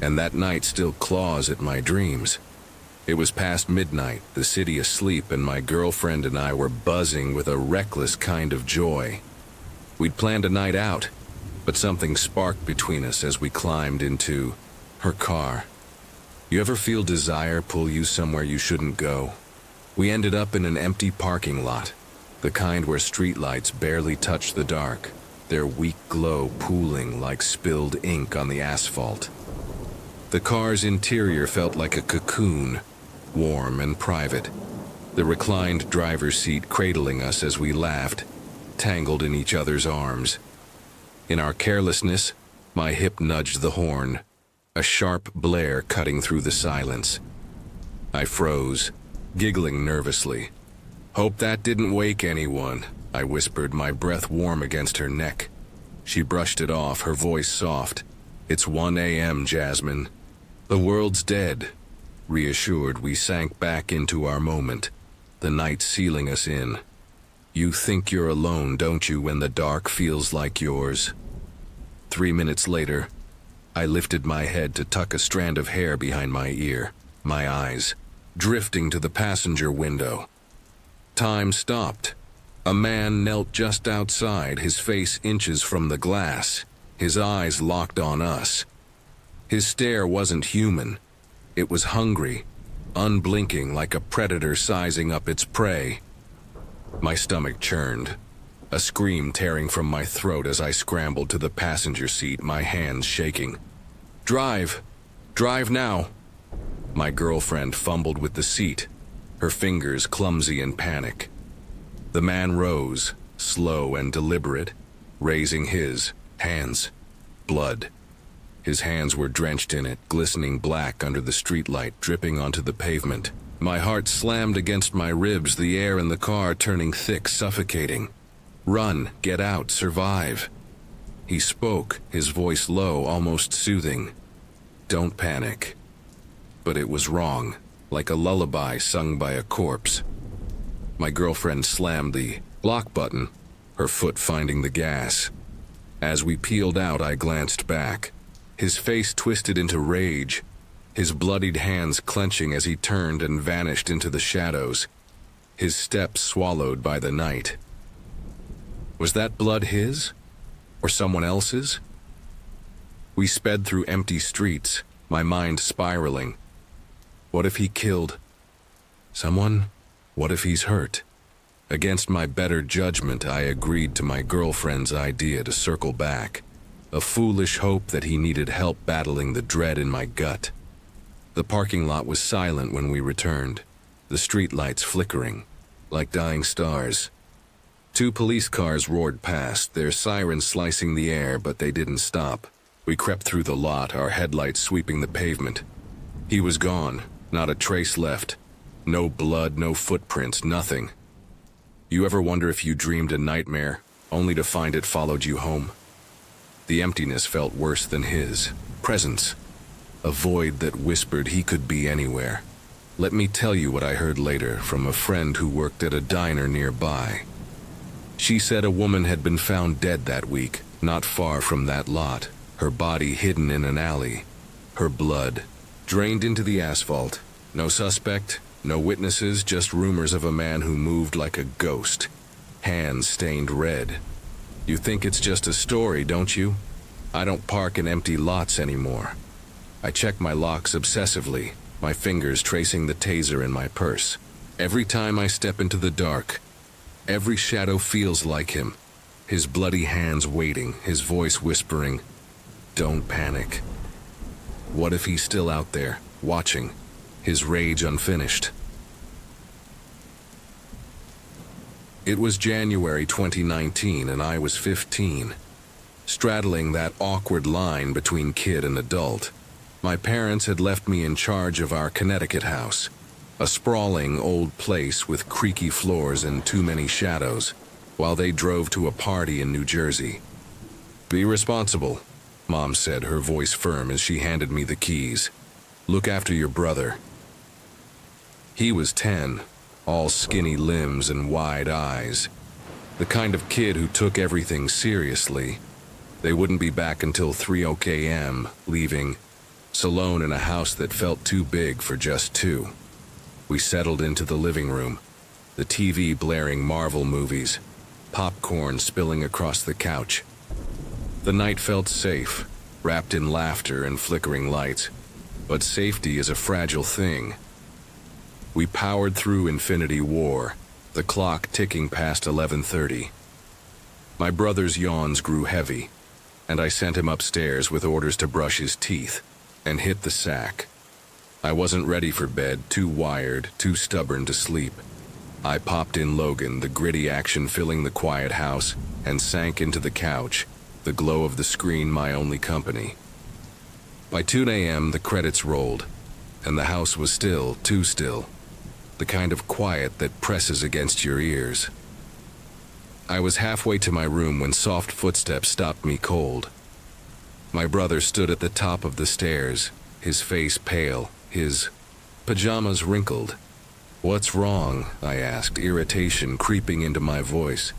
and that night still claws at my dreams. It was past midnight, the city asleep, and my girlfriend and I were buzzing with a reckless kind of joy. We'd planned a night out, but something sparked between us as we climbed into her car. You ever feel desire pull you somewhere you shouldn't go? We ended up in an empty parking lot, the kind where streetlights barely touch the dark, their weak glow pooling like spilled ink on the asphalt. The car's interior felt like a cocoon, warm and private, the reclined driver's seat cradling us as we laughed, tangled in each other's arms. In our carelessness, my hip nudged the horn, a sharp blare cutting through the silence. I froze, giggling nervously. "Hope that didn't wake anyone," I whispered, my breath warm against her neck. She brushed it off, her voice soft. "It's 1 a.m., Jasmine. The world's dead." Reassured, we sank back into our moment, the night sealing us in. You think you're alone, don't you, when the dark feels like yours? 3 minutes later, I lifted my head to tuck a strand of hair behind my ear, my eyes drifting to the passenger window. Time stopped. A man knelt just outside, his face inches from the glass, his eyes locked on us. His stare wasn't human. It was hungry, unblinking, like a predator sizing up its prey. My stomach churned, a scream tearing from my throat as I scrambled to the passenger seat, my hands shaking. "Drive! Drive now!" My girlfriend fumbled with the seat, her fingers clumsy in panic. The man rose, slow and deliberate, raising his hands. Blood. His hands were drenched in it, glistening black under the streetlight, dripping onto the pavement. My heart slammed against my ribs, the air in the car turning thick, suffocating. "Run, get out, survive." He spoke, his voice low, almost soothing. "Don't panic." But it was wrong, like a lullaby sung by a corpse. My girlfriend slammed the lock button, her foot finding the gas. As we peeled out, I glanced back. His face twisted into rage, his bloodied hands clenching as he turned and vanished into the shadows, his steps swallowed by the night. Was that blood his? Or someone else's? We sped through empty streets, my mind spiraling. What if he killed someone? What if he's hurt? Against my better judgment, I agreed to my girlfriend's idea to circle back, a foolish hope that he needed help battling the dread in my gut. The parking lot was silent when we returned, the streetlights flickering, like dying stars. 2 police cars roared past, their sirens slicing the air, but they didn't stop. We crept through the lot, our headlights sweeping the pavement. He was gone, not a trace left. No blood, no footprints, nothing. You ever wonder if you dreamed a nightmare, only to find it followed you home? The emptiness felt worse than his presence, a void that whispered he could be anywhere. Let me tell you what I heard later from a friend who worked at a diner nearby. She said a woman had been found dead that week, not far from that lot, her body hidden in an alley, her blood drained into the asphalt. No suspect, no witnesses, just rumors of a man who moved like a ghost, hands stained red. You think it's just a story, don't you? I don't park in empty lots anymore. I check my locks obsessively, my fingers tracing the taser in my purse. Every time I step into the dark, every shadow feels like him, his bloody hands waiting, his voice whispering, "Don't panic." What if he's still out there, watching, his rage unfinished? It was January 2019 and I was 15, straddling that awkward line between kid and adult. My parents had left me in charge of our Connecticut house, a sprawling old place with creaky floors and too many shadows, while they drove to a party in New Jersey. "Be responsible," Mom said, her voice firm as she handed me the keys. "Look after your brother." He was 10, all skinny limbs and wide eyes. The kind of kid who took everything seriously. They wouldn't be back until 3 a.m., leaving us alone in a house that felt too big for just 2. We settled into the living room, the TV blaring Marvel movies, popcorn spilling across the couch. The night felt safe, wrapped in laughter and flickering lights, but safety is a fragile thing. We powered through Infinity War, the clock ticking past 11:30. My brother's yawns grew heavy, and I sent him upstairs with orders to brush his teeth and hit the sack. I wasn't ready for bed, too wired, too stubborn to sleep. I popped in Logan, the gritty action filling the quiet house, and sank into the couch, the glow of the screen my only company. By 2 a.m. the credits rolled, and the house was still, too still, the kind of quiet that presses against your ears. I was halfway to my room when soft footsteps stopped me cold. My brother stood at the top of the stairs, his face pale, his pajamas wrinkled. "What's wrong?" I asked, irritation creeping into my voice.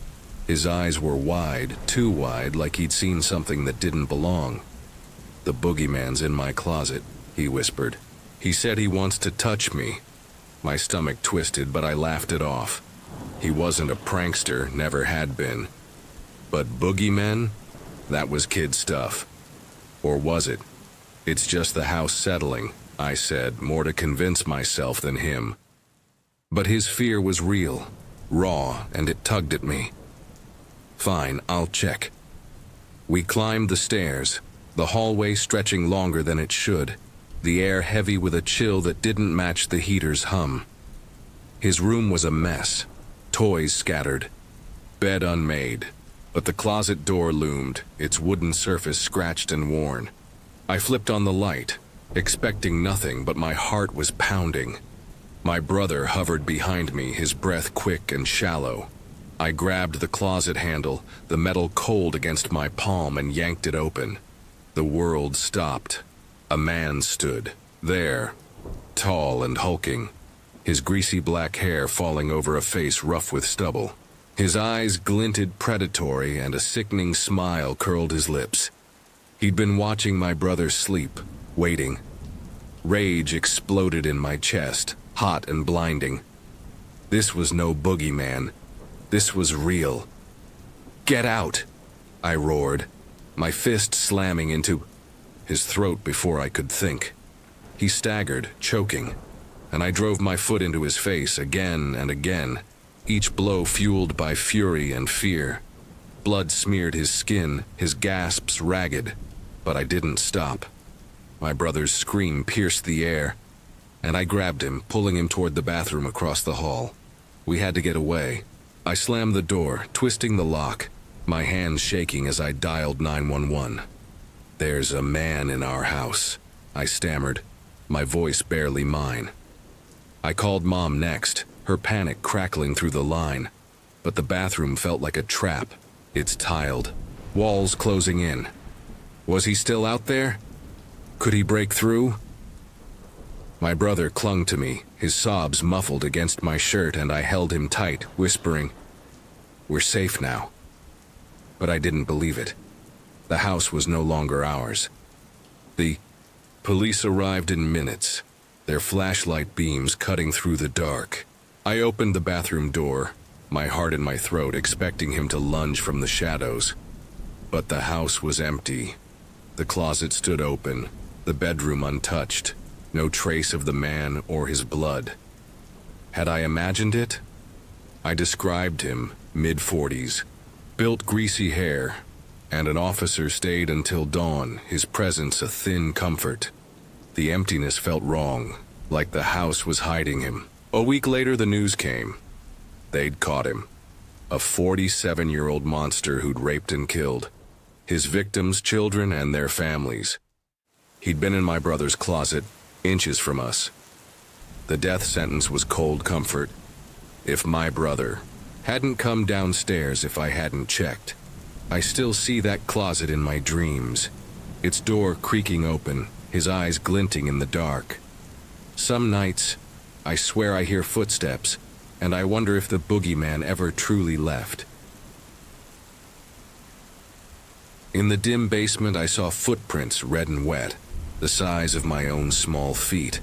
His eyes were wide, too wide, like he'd seen something that didn't belong. "The boogeyman's in my closet," he whispered. "He said he wants to touch me." My stomach twisted, but I laughed it off. He wasn't a prankster, never had been. But boogeymen? That was kid stuff. Or was it? "It's just the house settling," I said, more to convince myself than him. But his fear was real, raw, and it tugged at me. "Fine, I'll check." We climbed the stairs, the hallway stretching longer than it should, the air heavy with a chill that didn't match the heater's hum. His room was a mess, toys scattered, bed unmade, but the closet door loomed, its wooden surface scratched and worn. I flipped on the light, expecting nothing, but my heart was pounding. My brother hovered behind me, his breath quick and shallow. I grabbed the closet handle, the metal cold against my palm, and yanked it open. The world stopped. A man stood there, tall and hulking, his greasy black hair falling over a face rough with stubble. His eyes glinted predatory, and a sickening smile curled his lips. He'd been watching my brother sleep, waiting. Rage exploded in my chest, hot and blinding. This was no boogeyman. This was real. "Get out!" I roared, my fist slamming into his throat before I could think. He staggered, choking, and I drove my foot into his face again and again, each blow fueled by fury and fear. Blood smeared his skin, his gasps ragged, but I didn't stop. My brother's scream pierced the air, and I grabbed him, pulling him toward the bathroom across the hall. We had to get away. I slammed the door, twisting the lock, my hands shaking as I dialed 911. "There's a man in our house," I stammered, my voice barely mine. I called Mom next, her panic crackling through the line, but the bathroom felt like a trap. It's tiled, walls closing in. Was he still out there? Could he break through? My brother clung to me, his sobs muffled against my shirt, and I held him tight, whispering, "We're safe now." But I didn't believe it. The house was no longer ours. The police arrived in minutes, their flashlight beams cutting through the dark. I opened the bathroom door, my heart in my throat, expecting him to lunge from the shadows. But the house was empty. The closet stood open, the bedroom untouched, no trace of the man or his blood. Had I imagined it? I described him, mid-40s, built greasy hair, and an officer stayed until dawn, his presence a thin comfort. The emptiness felt wrong, like the house was hiding him. A week later the news came. They'd caught him. A 47-year-old monster who'd raped and killed his victims, children, and their families. He'd been in my brother's closet, inches from us. The death sentence was cold comfort. If my brother hadn't come downstairs, if I hadn't checked. I still see that closet in my dreams, its door creaking open, his eyes glinting in the dark. Some nights, I swear I hear footsteps, and I wonder if the boogeyman ever truly left. In the dim basement, I saw footprints, red and wet, the size of my own small feet.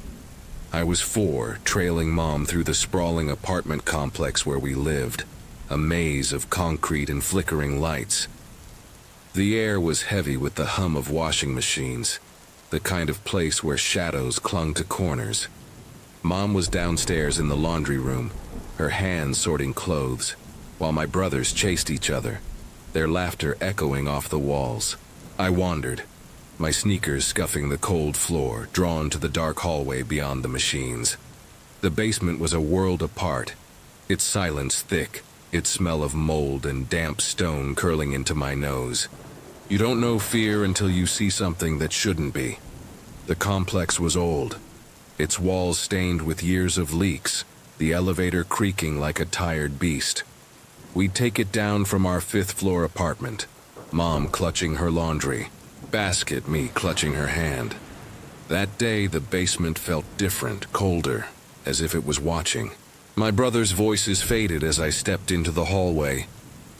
I was 4, trailing Mom through the sprawling apartment complex where we lived, a maze of concrete and flickering lights. The air was heavy with the hum of washing machines, the kind of place where shadows clung to corners. Mom was downstairs in the laundry room, her hands sorting clothes, while my brothers chased each other, their laughter echoing off the walls. I wandered, my sneakers scuffing the cold floor, drawn to the dark hallway beyond the machines. The basement was a world apart, its silence thick, its smell of mold and damp stone curling into my nose. You don't know fear until you see something that shouldn't be. The complex was old, its walls stained with years of leaks, the elevator creaking like a tired beast. We'd take it down from our fifth-floor apartment, Mom clutching her laundry, basket me clutching her hand. That day, the basement felt different, colder, as if it was watching. My brothers' voices faded as I stepped into the hallway,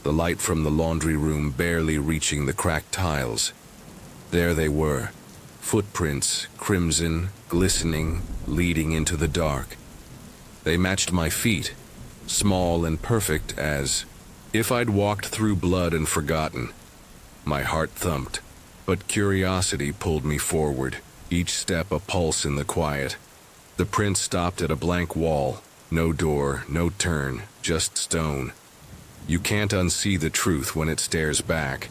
the light from the laundry room barely reaching the cracked tiles. There they were, footprints, crimson, glistening, leading into the dark. They matched my feet, small and perfect as if I'd walked through blood and forgotten. My heart thumped, but curiosity pulled me forward, each step a pulse in the quiet. The prints stopped at a blank wall, no door, no turn, just stone. You can't unsee the truth when it stares back.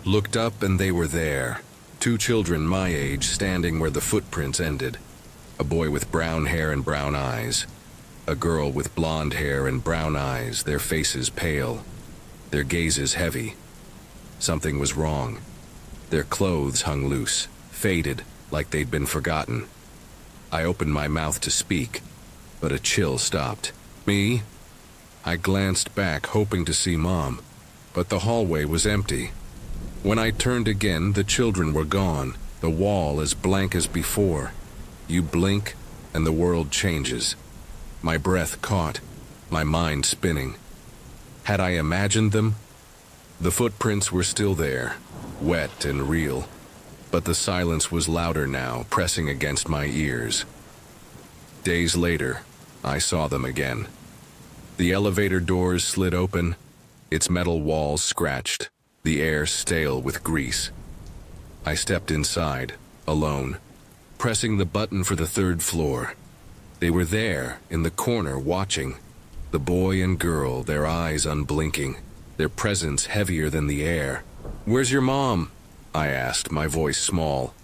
Looked up and they were there, 2 children my age standing where the footprints ended. A boy with brown hair and brown eyes. A girl with blonde hair and brown eyes, their faces pale, their gazes heavy. Something was wrong. Their clothes hung loose, faded, like they'd been forgotten. I opened my mouth to speak, but a chill stopped. Me? I glanced back, hoping to see Mom, but the hallway was empty. When I turned again, the children were gone, the wall as blank as before. You blink, and the world changes. My breath caught, my mind spinning. Had I imagined them? The footprints were still there, wet and real, but the silence was louder now, pressing against my ears. Days later, I saw them again. The elevator doors slid open, its metal walls scratched, the air stale with grease. I stepped inside, alone, pressing the button for the 3rd floor. They were there, in the corner, watching. The boy and girl, their eyes unblinking, their presence heavier than the air. "Where's your mom?" I asked, my voice small.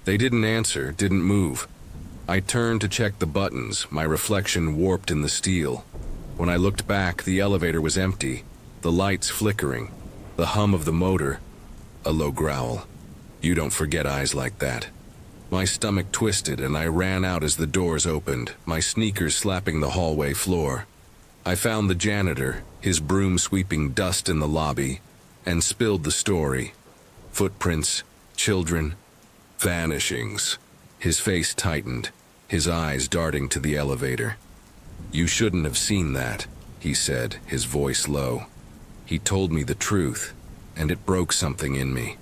They didn't answer, didn't move. I turned to check the buttons, my reflection warped in the steel. When I looked back, the elevator was empty, the lights flickering, the hum of the motor, a low growl. You don't forget eyes like that. My stomach twisted and I ran out as the doors opened, my sneakers slapping the hallway floor. I found the janitor, his broom sweeping dust in the lobby, and spilled the story. Footprints, children, vanishings. His face tightened, his eyes darting to the elevator. "You shouldn't have seen that," he said, his voice low. He told me the truth, and it broke something in me.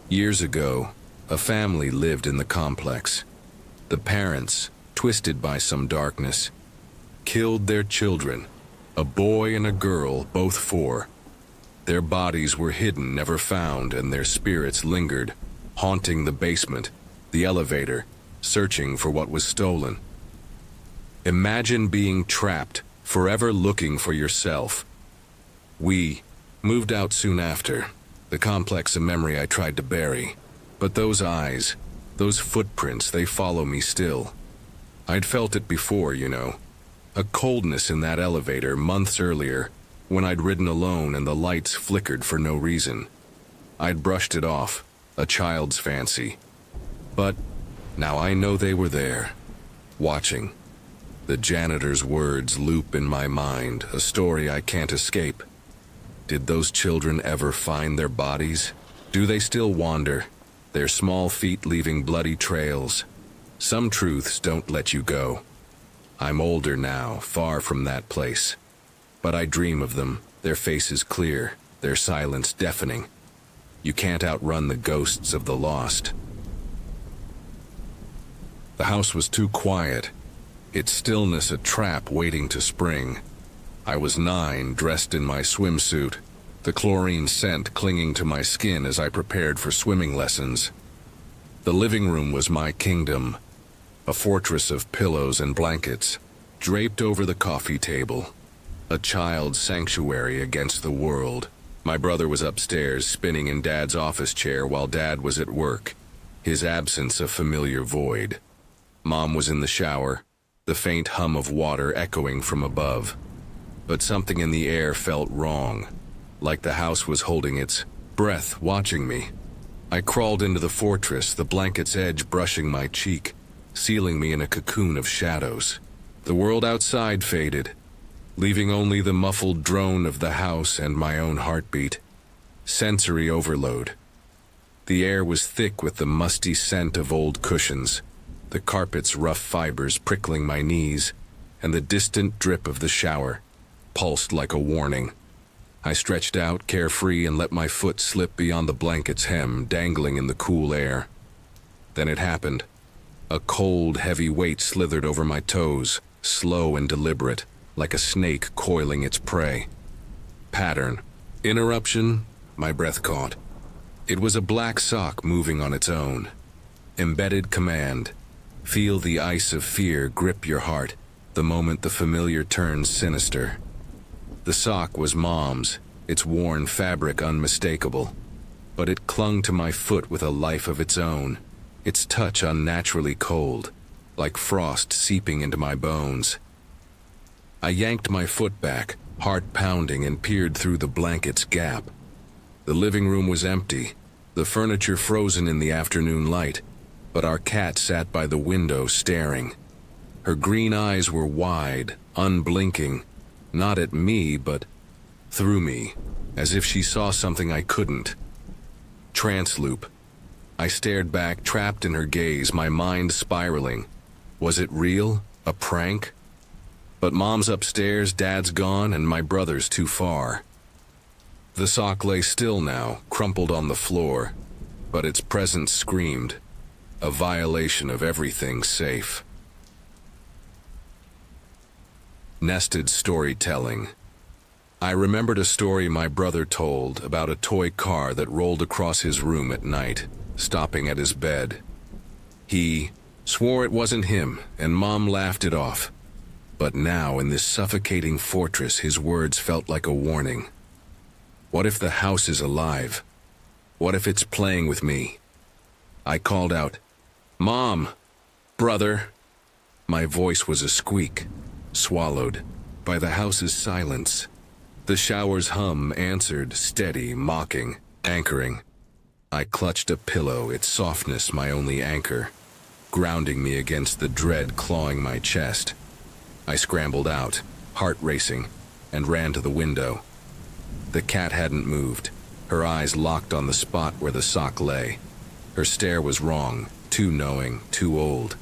Years ago, a family lived in the complex. The parents, twisted by some darkness, killed their children, a boy and a girl, both 4. Their bodies were hidden, never found, and their spirits lingered, haunting the basement, the elevator, searching for what was stolen. Imagine being trapped, forever looking for yourself. We moved out soon after, the complex a memory I tried to bury. But those eyes, those footprints, they follow me still. I'd felt it before, you know. A coldness in that elevator months earlier, when I'd ridden alone and the lights flickered for no reason. I'd brushed it off, a child's fancy. But now I know they were there, watching. The janitor's words loop in my mind, a story I can't escape. Did those children ever find their bodies? Do they still wander, their small feet leaving bloody trails? Some truths don't let you go. I'm older now, far from that place. But I dream of them, their faces clear, their silence deafening. You can't outrun the ghosts of the lost. The house was too quiet, its stillness a trap waiting to spring. I was 9, dressed in my swimsuit, the chlorine scent clinging to my skin as I prepared for swimming lessons. The living room was my kingdom, a fortress of pillows and blankets, draped over the coffee table, a child's sanctuary against the world. My brother was upstairs, spinning in Dad's office chair while Dad was at work, his absence a familiar void. Mom was in the shower, the faint hum of water echoing from above. But something in the air felt wrong, like the house was holding its breath, watching me. I crawled into the fortress, the blanket's edge brushing my cheek, sealing me in a cocoon of shadows. The world outside faded, leaving only the muffled drone of the house and my own heartbeat. Sensory overload. The air was thick with the musty scent of old cushions, the carpet's rough fibers prickling my knees, and the distant drip of the shower pulsed like a warning. I stretched out, carefree, and let my foot slip beyond the blanket's hem, dangling in the cool air. Then it happened. A cold, heavy weight slithered over my toes, slow and deliberate, like a snake coiling its prey. Pattern. Interruption. My breath caught. It was a black sock moving on its own. Embedded command. Feel the ice of fear grip your heart the moment the familiar turns sinister. The sock was Mom's, its worn fabric unmistakable, but it clung to my foot with a life of its own, its touch unnaturally cold, like frost seeping into my bones. I yanked my foot back, heart pounding, and peered through the blanket's gap. The living room was empty, the furniture frozen in the afternoon light, but our cat sat by the window staring. Her green eyes were wide, unblinking, not at me, but through me, as if she saw something I couldn't. Trance loop. I stared back, trapped in her gaze, my mind spiraling. Was it real? A prank? But Mom's upstairs, Dad's gone, and my brother's too far. The sock lay still now, crumpled on the floor, but its presence screamed, a violation of everything safe. Nested storytelling. I remembered a story my brother told about a toy car that rolled across his room at night, stopping at his bed. He swore it wasn't him, and Mom laughed it off. But now, in this suffocating fortress, his words felt like a warning. What if the house is alive? What if it's playing with me? I called out, "Mom! Brother!" My voice was a squeak, swallowed by the house's silence. The shower's hum answered, steady, mocking, anchoring. I clutched a pillow, its softness my only anchor, grounding me against the dread clawing my chest. I scrambled out, heart racing, and ran to the window. The cat hadn't moved, her eyes locked on the spot where the sock lay. Her stare was wrong, too knowing, too old.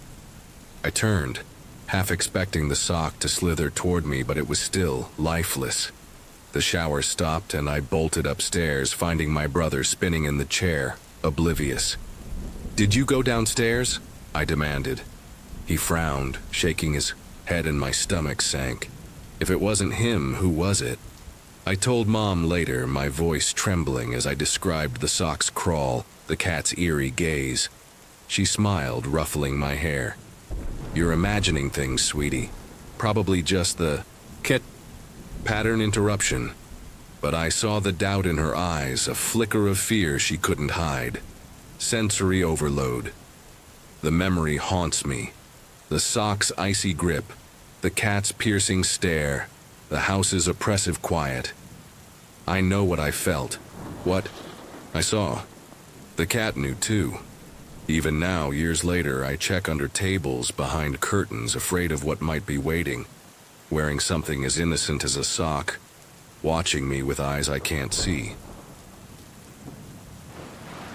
I turned, half expecting the sock to slither toward me, but it was still lifeless. The shower stopped, and I bolted upstairs, finding my brother spinning in the chair, oblivious. "Did you go downstairs?" I demanded. He frowned, shaking his head, and my stomach sank. If it wasn't him, who was it? I told Mom later, my voice trembling as I described the sock's crawl, the cat's eerie gaze. She smiled, ruffling my hair. "You're imagining things, sweetie. Probably just the cat pattern interruption." But I saw the doubt in her eyes, a flicker of fear she couldn't hide. Sensory overload. The memory haunts me. The sock's icy grip, the cat's piercing stare, the house's oppressive quiet. I know what I felt, what I saw. The cat knew too. Even now, years later, I check under tables, behind curtains, afraid of what might be waiting, wearing something as innocent as a sock, watching me with eyes I can't see.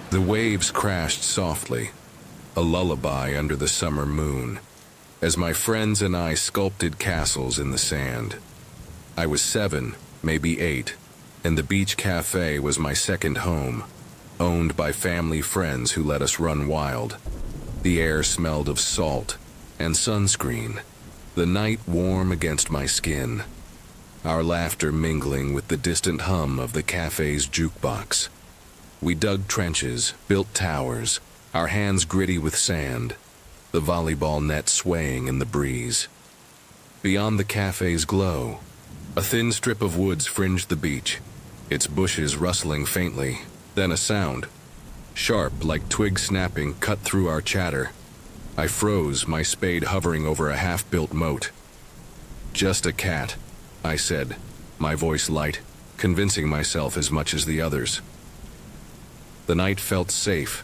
The waves crashed softly, a lullaby under the summer moon, as my friends and I sculpted castles in the sand. I was 7, maybe 8, and the beach cafe was my second home, owned by family friends who let us run wild. The air smelled of salt and sunscreen, the night warm against my skin. our laughter mingling with the distant hum of the cafe's jukebox. We dug trenches, built towers, our hands gritty with sand, the volleyball net swaying in the breeze. Beyond the cafe's glow, a thin strip of woods fringed the beach, its bushes rustling faintly, then a sound. Sharp, like twig snapping, cut through our chatter. I froze, my spade hovering over a half-built moat. "Just a cat," I said, my voice light, convincing myself as much as the others. The night felt safe,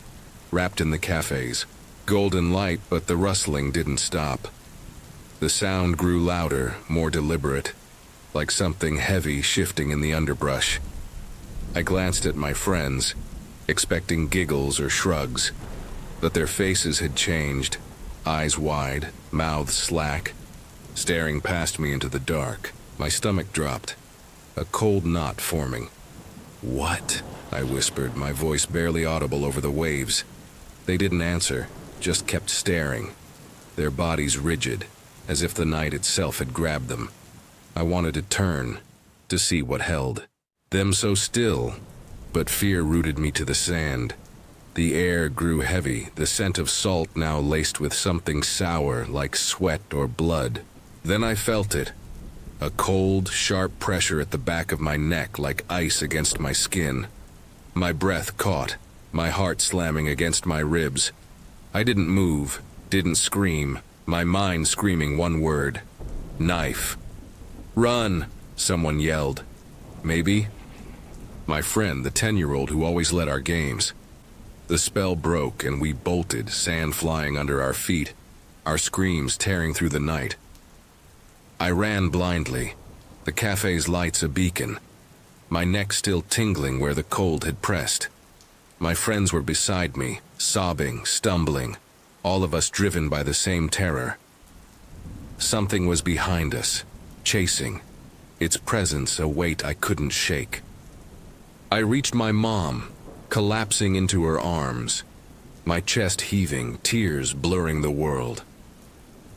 wrapped in the cafe's golden light, but the rustling didn't stop. The sound grew louder, more deliberate, like something heavy shifting in the underbrush. I glanced at my friends, expecting giggles or shrugs, but their faces had changed, eyes wide, mouths slack, staring past me into the dark. My stomach dropped, a cold knot forming. "What?" I whispered, my voice barely audible over the waves. They didn't answer, just kept staring, their bodies rigid, as if the night itself had grabbed them. I wanted to turn, to see what held them so still, but fear rooted me to the sand. The air grew heavy, the scent of salt now laced with something sour like sweat or blood. Then I felt it, a cold, sharp pressure at the back of my neck like ice against my skin. My breath caught, my heart slamming against my ribs. I didn't move, didn't scream, my mind screaming one word: knife. "Run!" someone yelled. Maybe my friend, the 10-year-old who always led our games. The spell broke and we bolted, sand flying under our feet, our screams tearing through the night. I ran blindly, the cafe's lights a beacon, my neck still tingling where the cold had pressed. My friends were beside me, sobbing, stumbling, all of us driven by the same terror. Something was behind us, chasing, its presence a weight I couldn't shake. I reached my mom, collapsing into her arms, my chest heaving, tears blurring the world.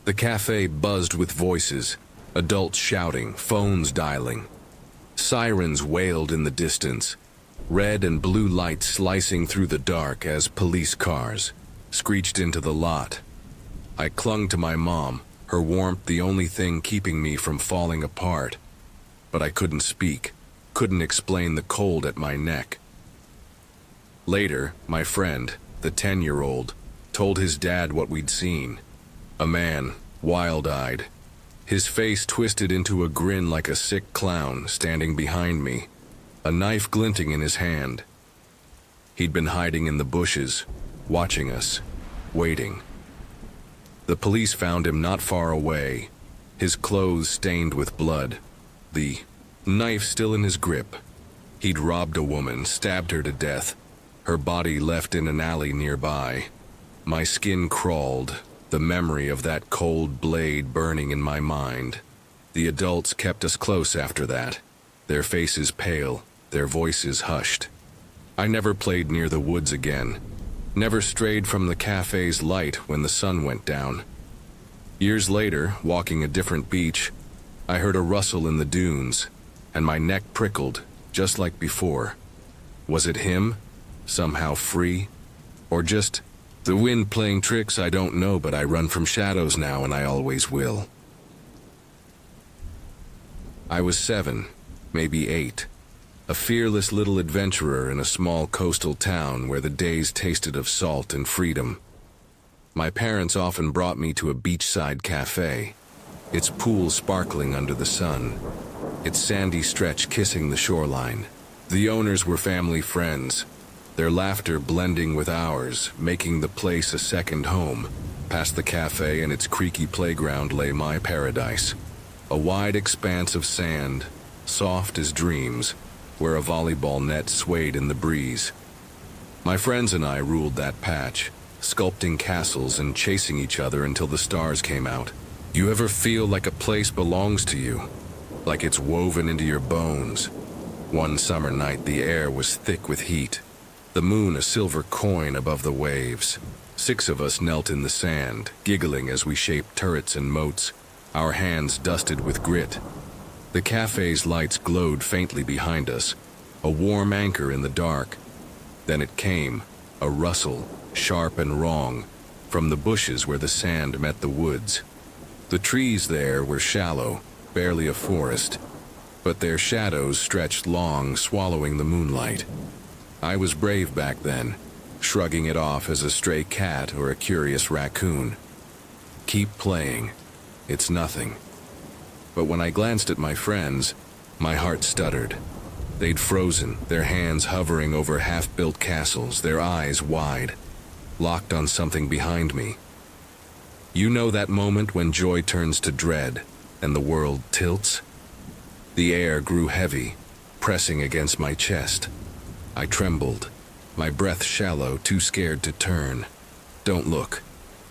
The cafe buzzed with voices, adults shouting, phones dialing. Sirens wailed in the distance, red and blue lights slicing through the dark as police cars screeched into the lot. I clung to my mom, her warmth the only thing keeping me from falling apart. But I couldn't speak, couldn't explain the cold at my neck. Later, my friend, the 10-year-old, told his dad what we'd seen. A man, wild-eyed, his face twisted into a grin like a sick clown, standing behind me, a knife glinting in his hand. He'd been hiding in the bushes, watching us, waiting. The police found him not far away, his clothes stained with blood, the knife still in his grip. He'd robbed a woman, stabbed her to death, her body left in an alley nearby. My skin crawled, the memory of that cold blade burning in my mind. The adults kept us close after that, their faces pale, their voices hushed. I never played near the woods again, never strayed from the cafe's light when the sun went down. Years later, walking a different beach, I heard a rustle in the dunes, and my neck prickled, just like before. Was it him, somehow free, or just the wind playing tricks? I don't know, but I run from shadows now, and I always will. I was 7, maybe 8, a fearless little adventurer in a small coastal town where the days tasted of salt and freedom. My parents often brought me to a beachside cafe, its pool sparkling under the sun, its sandy stretch kissing the shoreline. The owners were family friends, their laughter blending with ours, making the place a second home. Past the cafe and its creaky playground lay my paradise, a wide expanse of sand, soft as dreams, where a volleyball net swayed in the breeze. My friends and I ruled that patch, sculpting castles and chasing each other until the stars came out. You ever feel like a place belongs to you, like it's woven into your bones? One summer night, the air was thick with heat, the moon a silver coin above the waves. 6 of us knelt in the sand, giggling as we shaped turrets and moats, our hands dusted with grit. The cafe's lights glowed faintly behind us, a warm anchor in the dark. Then it came, a rustle, sharp and wrong, from the bushes where the sand met the woods. The trees there were shallow, barely a forest, but their shadows stretched long, swallowing the moonlight. I was brave back then, shrugging it off as a stray cat or a curious raccoon. Keep playing. It's nothing. But when I glanced at my friends, my heart stuttered. They'd frozen, their hands hovering over half-built castles, their eyes wide, locked on something behind me. You know that moment when joy turns to dread and the world tilts? The air grew heavy, pressing against my chest. I trembled, my breath shallow, too scared to turn. Don't look.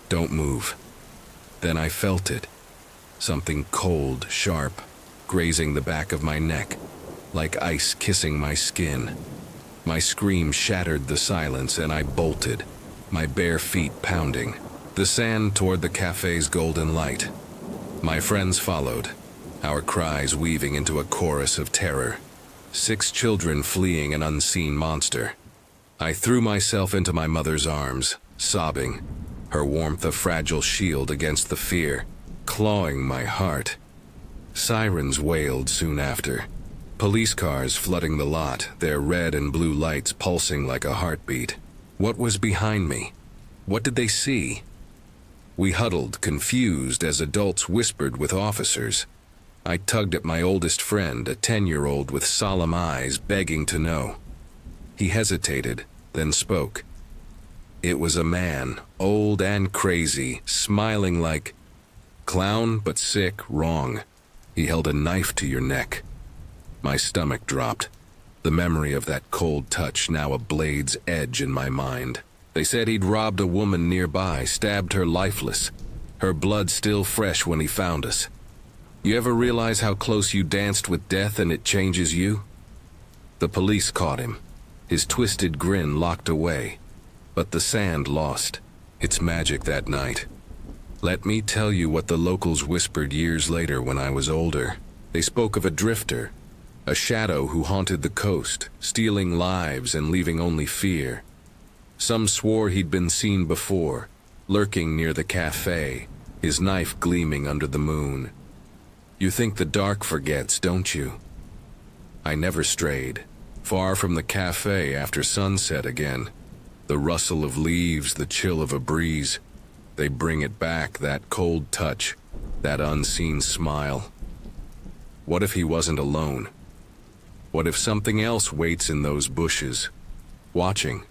Don't move. Then I felt it. Something cold, sharp, grazing the back of my neck, like ice kissing my skin. My scream shattered the silence and I bolted, my bare feet pounding, the sand toward the cafe's golden light. My friends followed, our cries weaving into a chorus of terror. 6 children fleeing an unseen monster. I threw myself into my mother's arms, sobbing, her warmth a fragile shield against the fear, clawing my heart. Sirens wailed soon after. Police cars flooding the lot, their red and blue lights pulsing like a heartbeat. What was behind me? What did they see? We huddled, confused, as adults whispered with officers. I tugged at my oldest friend, a 10-year-old with solemn eyes, begging to know. He hesitated, then spoke. It was a man, old and crazy, smiling like... Clown, but sick, wrong. He held a knife to your neck. My stomach dropped. The memory of that cold touch now a blade's edge in my mind. They said he'd robbed a woman nearby, stabbed her lifeless. Her blood still fresh when he found us. You ever realize how close you danced with death and it changes you? The police caught him. His twisted grin locked away. But the sand lost its magic that night. Let me tell you what the locals whispered years later when I was older. They spoke of a drifter, a shadow who haunted the coast, stealing lives and leaving only fear. Some swore he'd been seen before, lurking near the cafe, his knife gleaming under the moon. You think the dark forgets, don't you? I never strayed, far from the cafe after sunset again. The rustle of leaves, the chill of a breeze. They bring it back, that cold touch, that unseen smile. What if he wasn't alone? What if something else waits in those bushes, watching,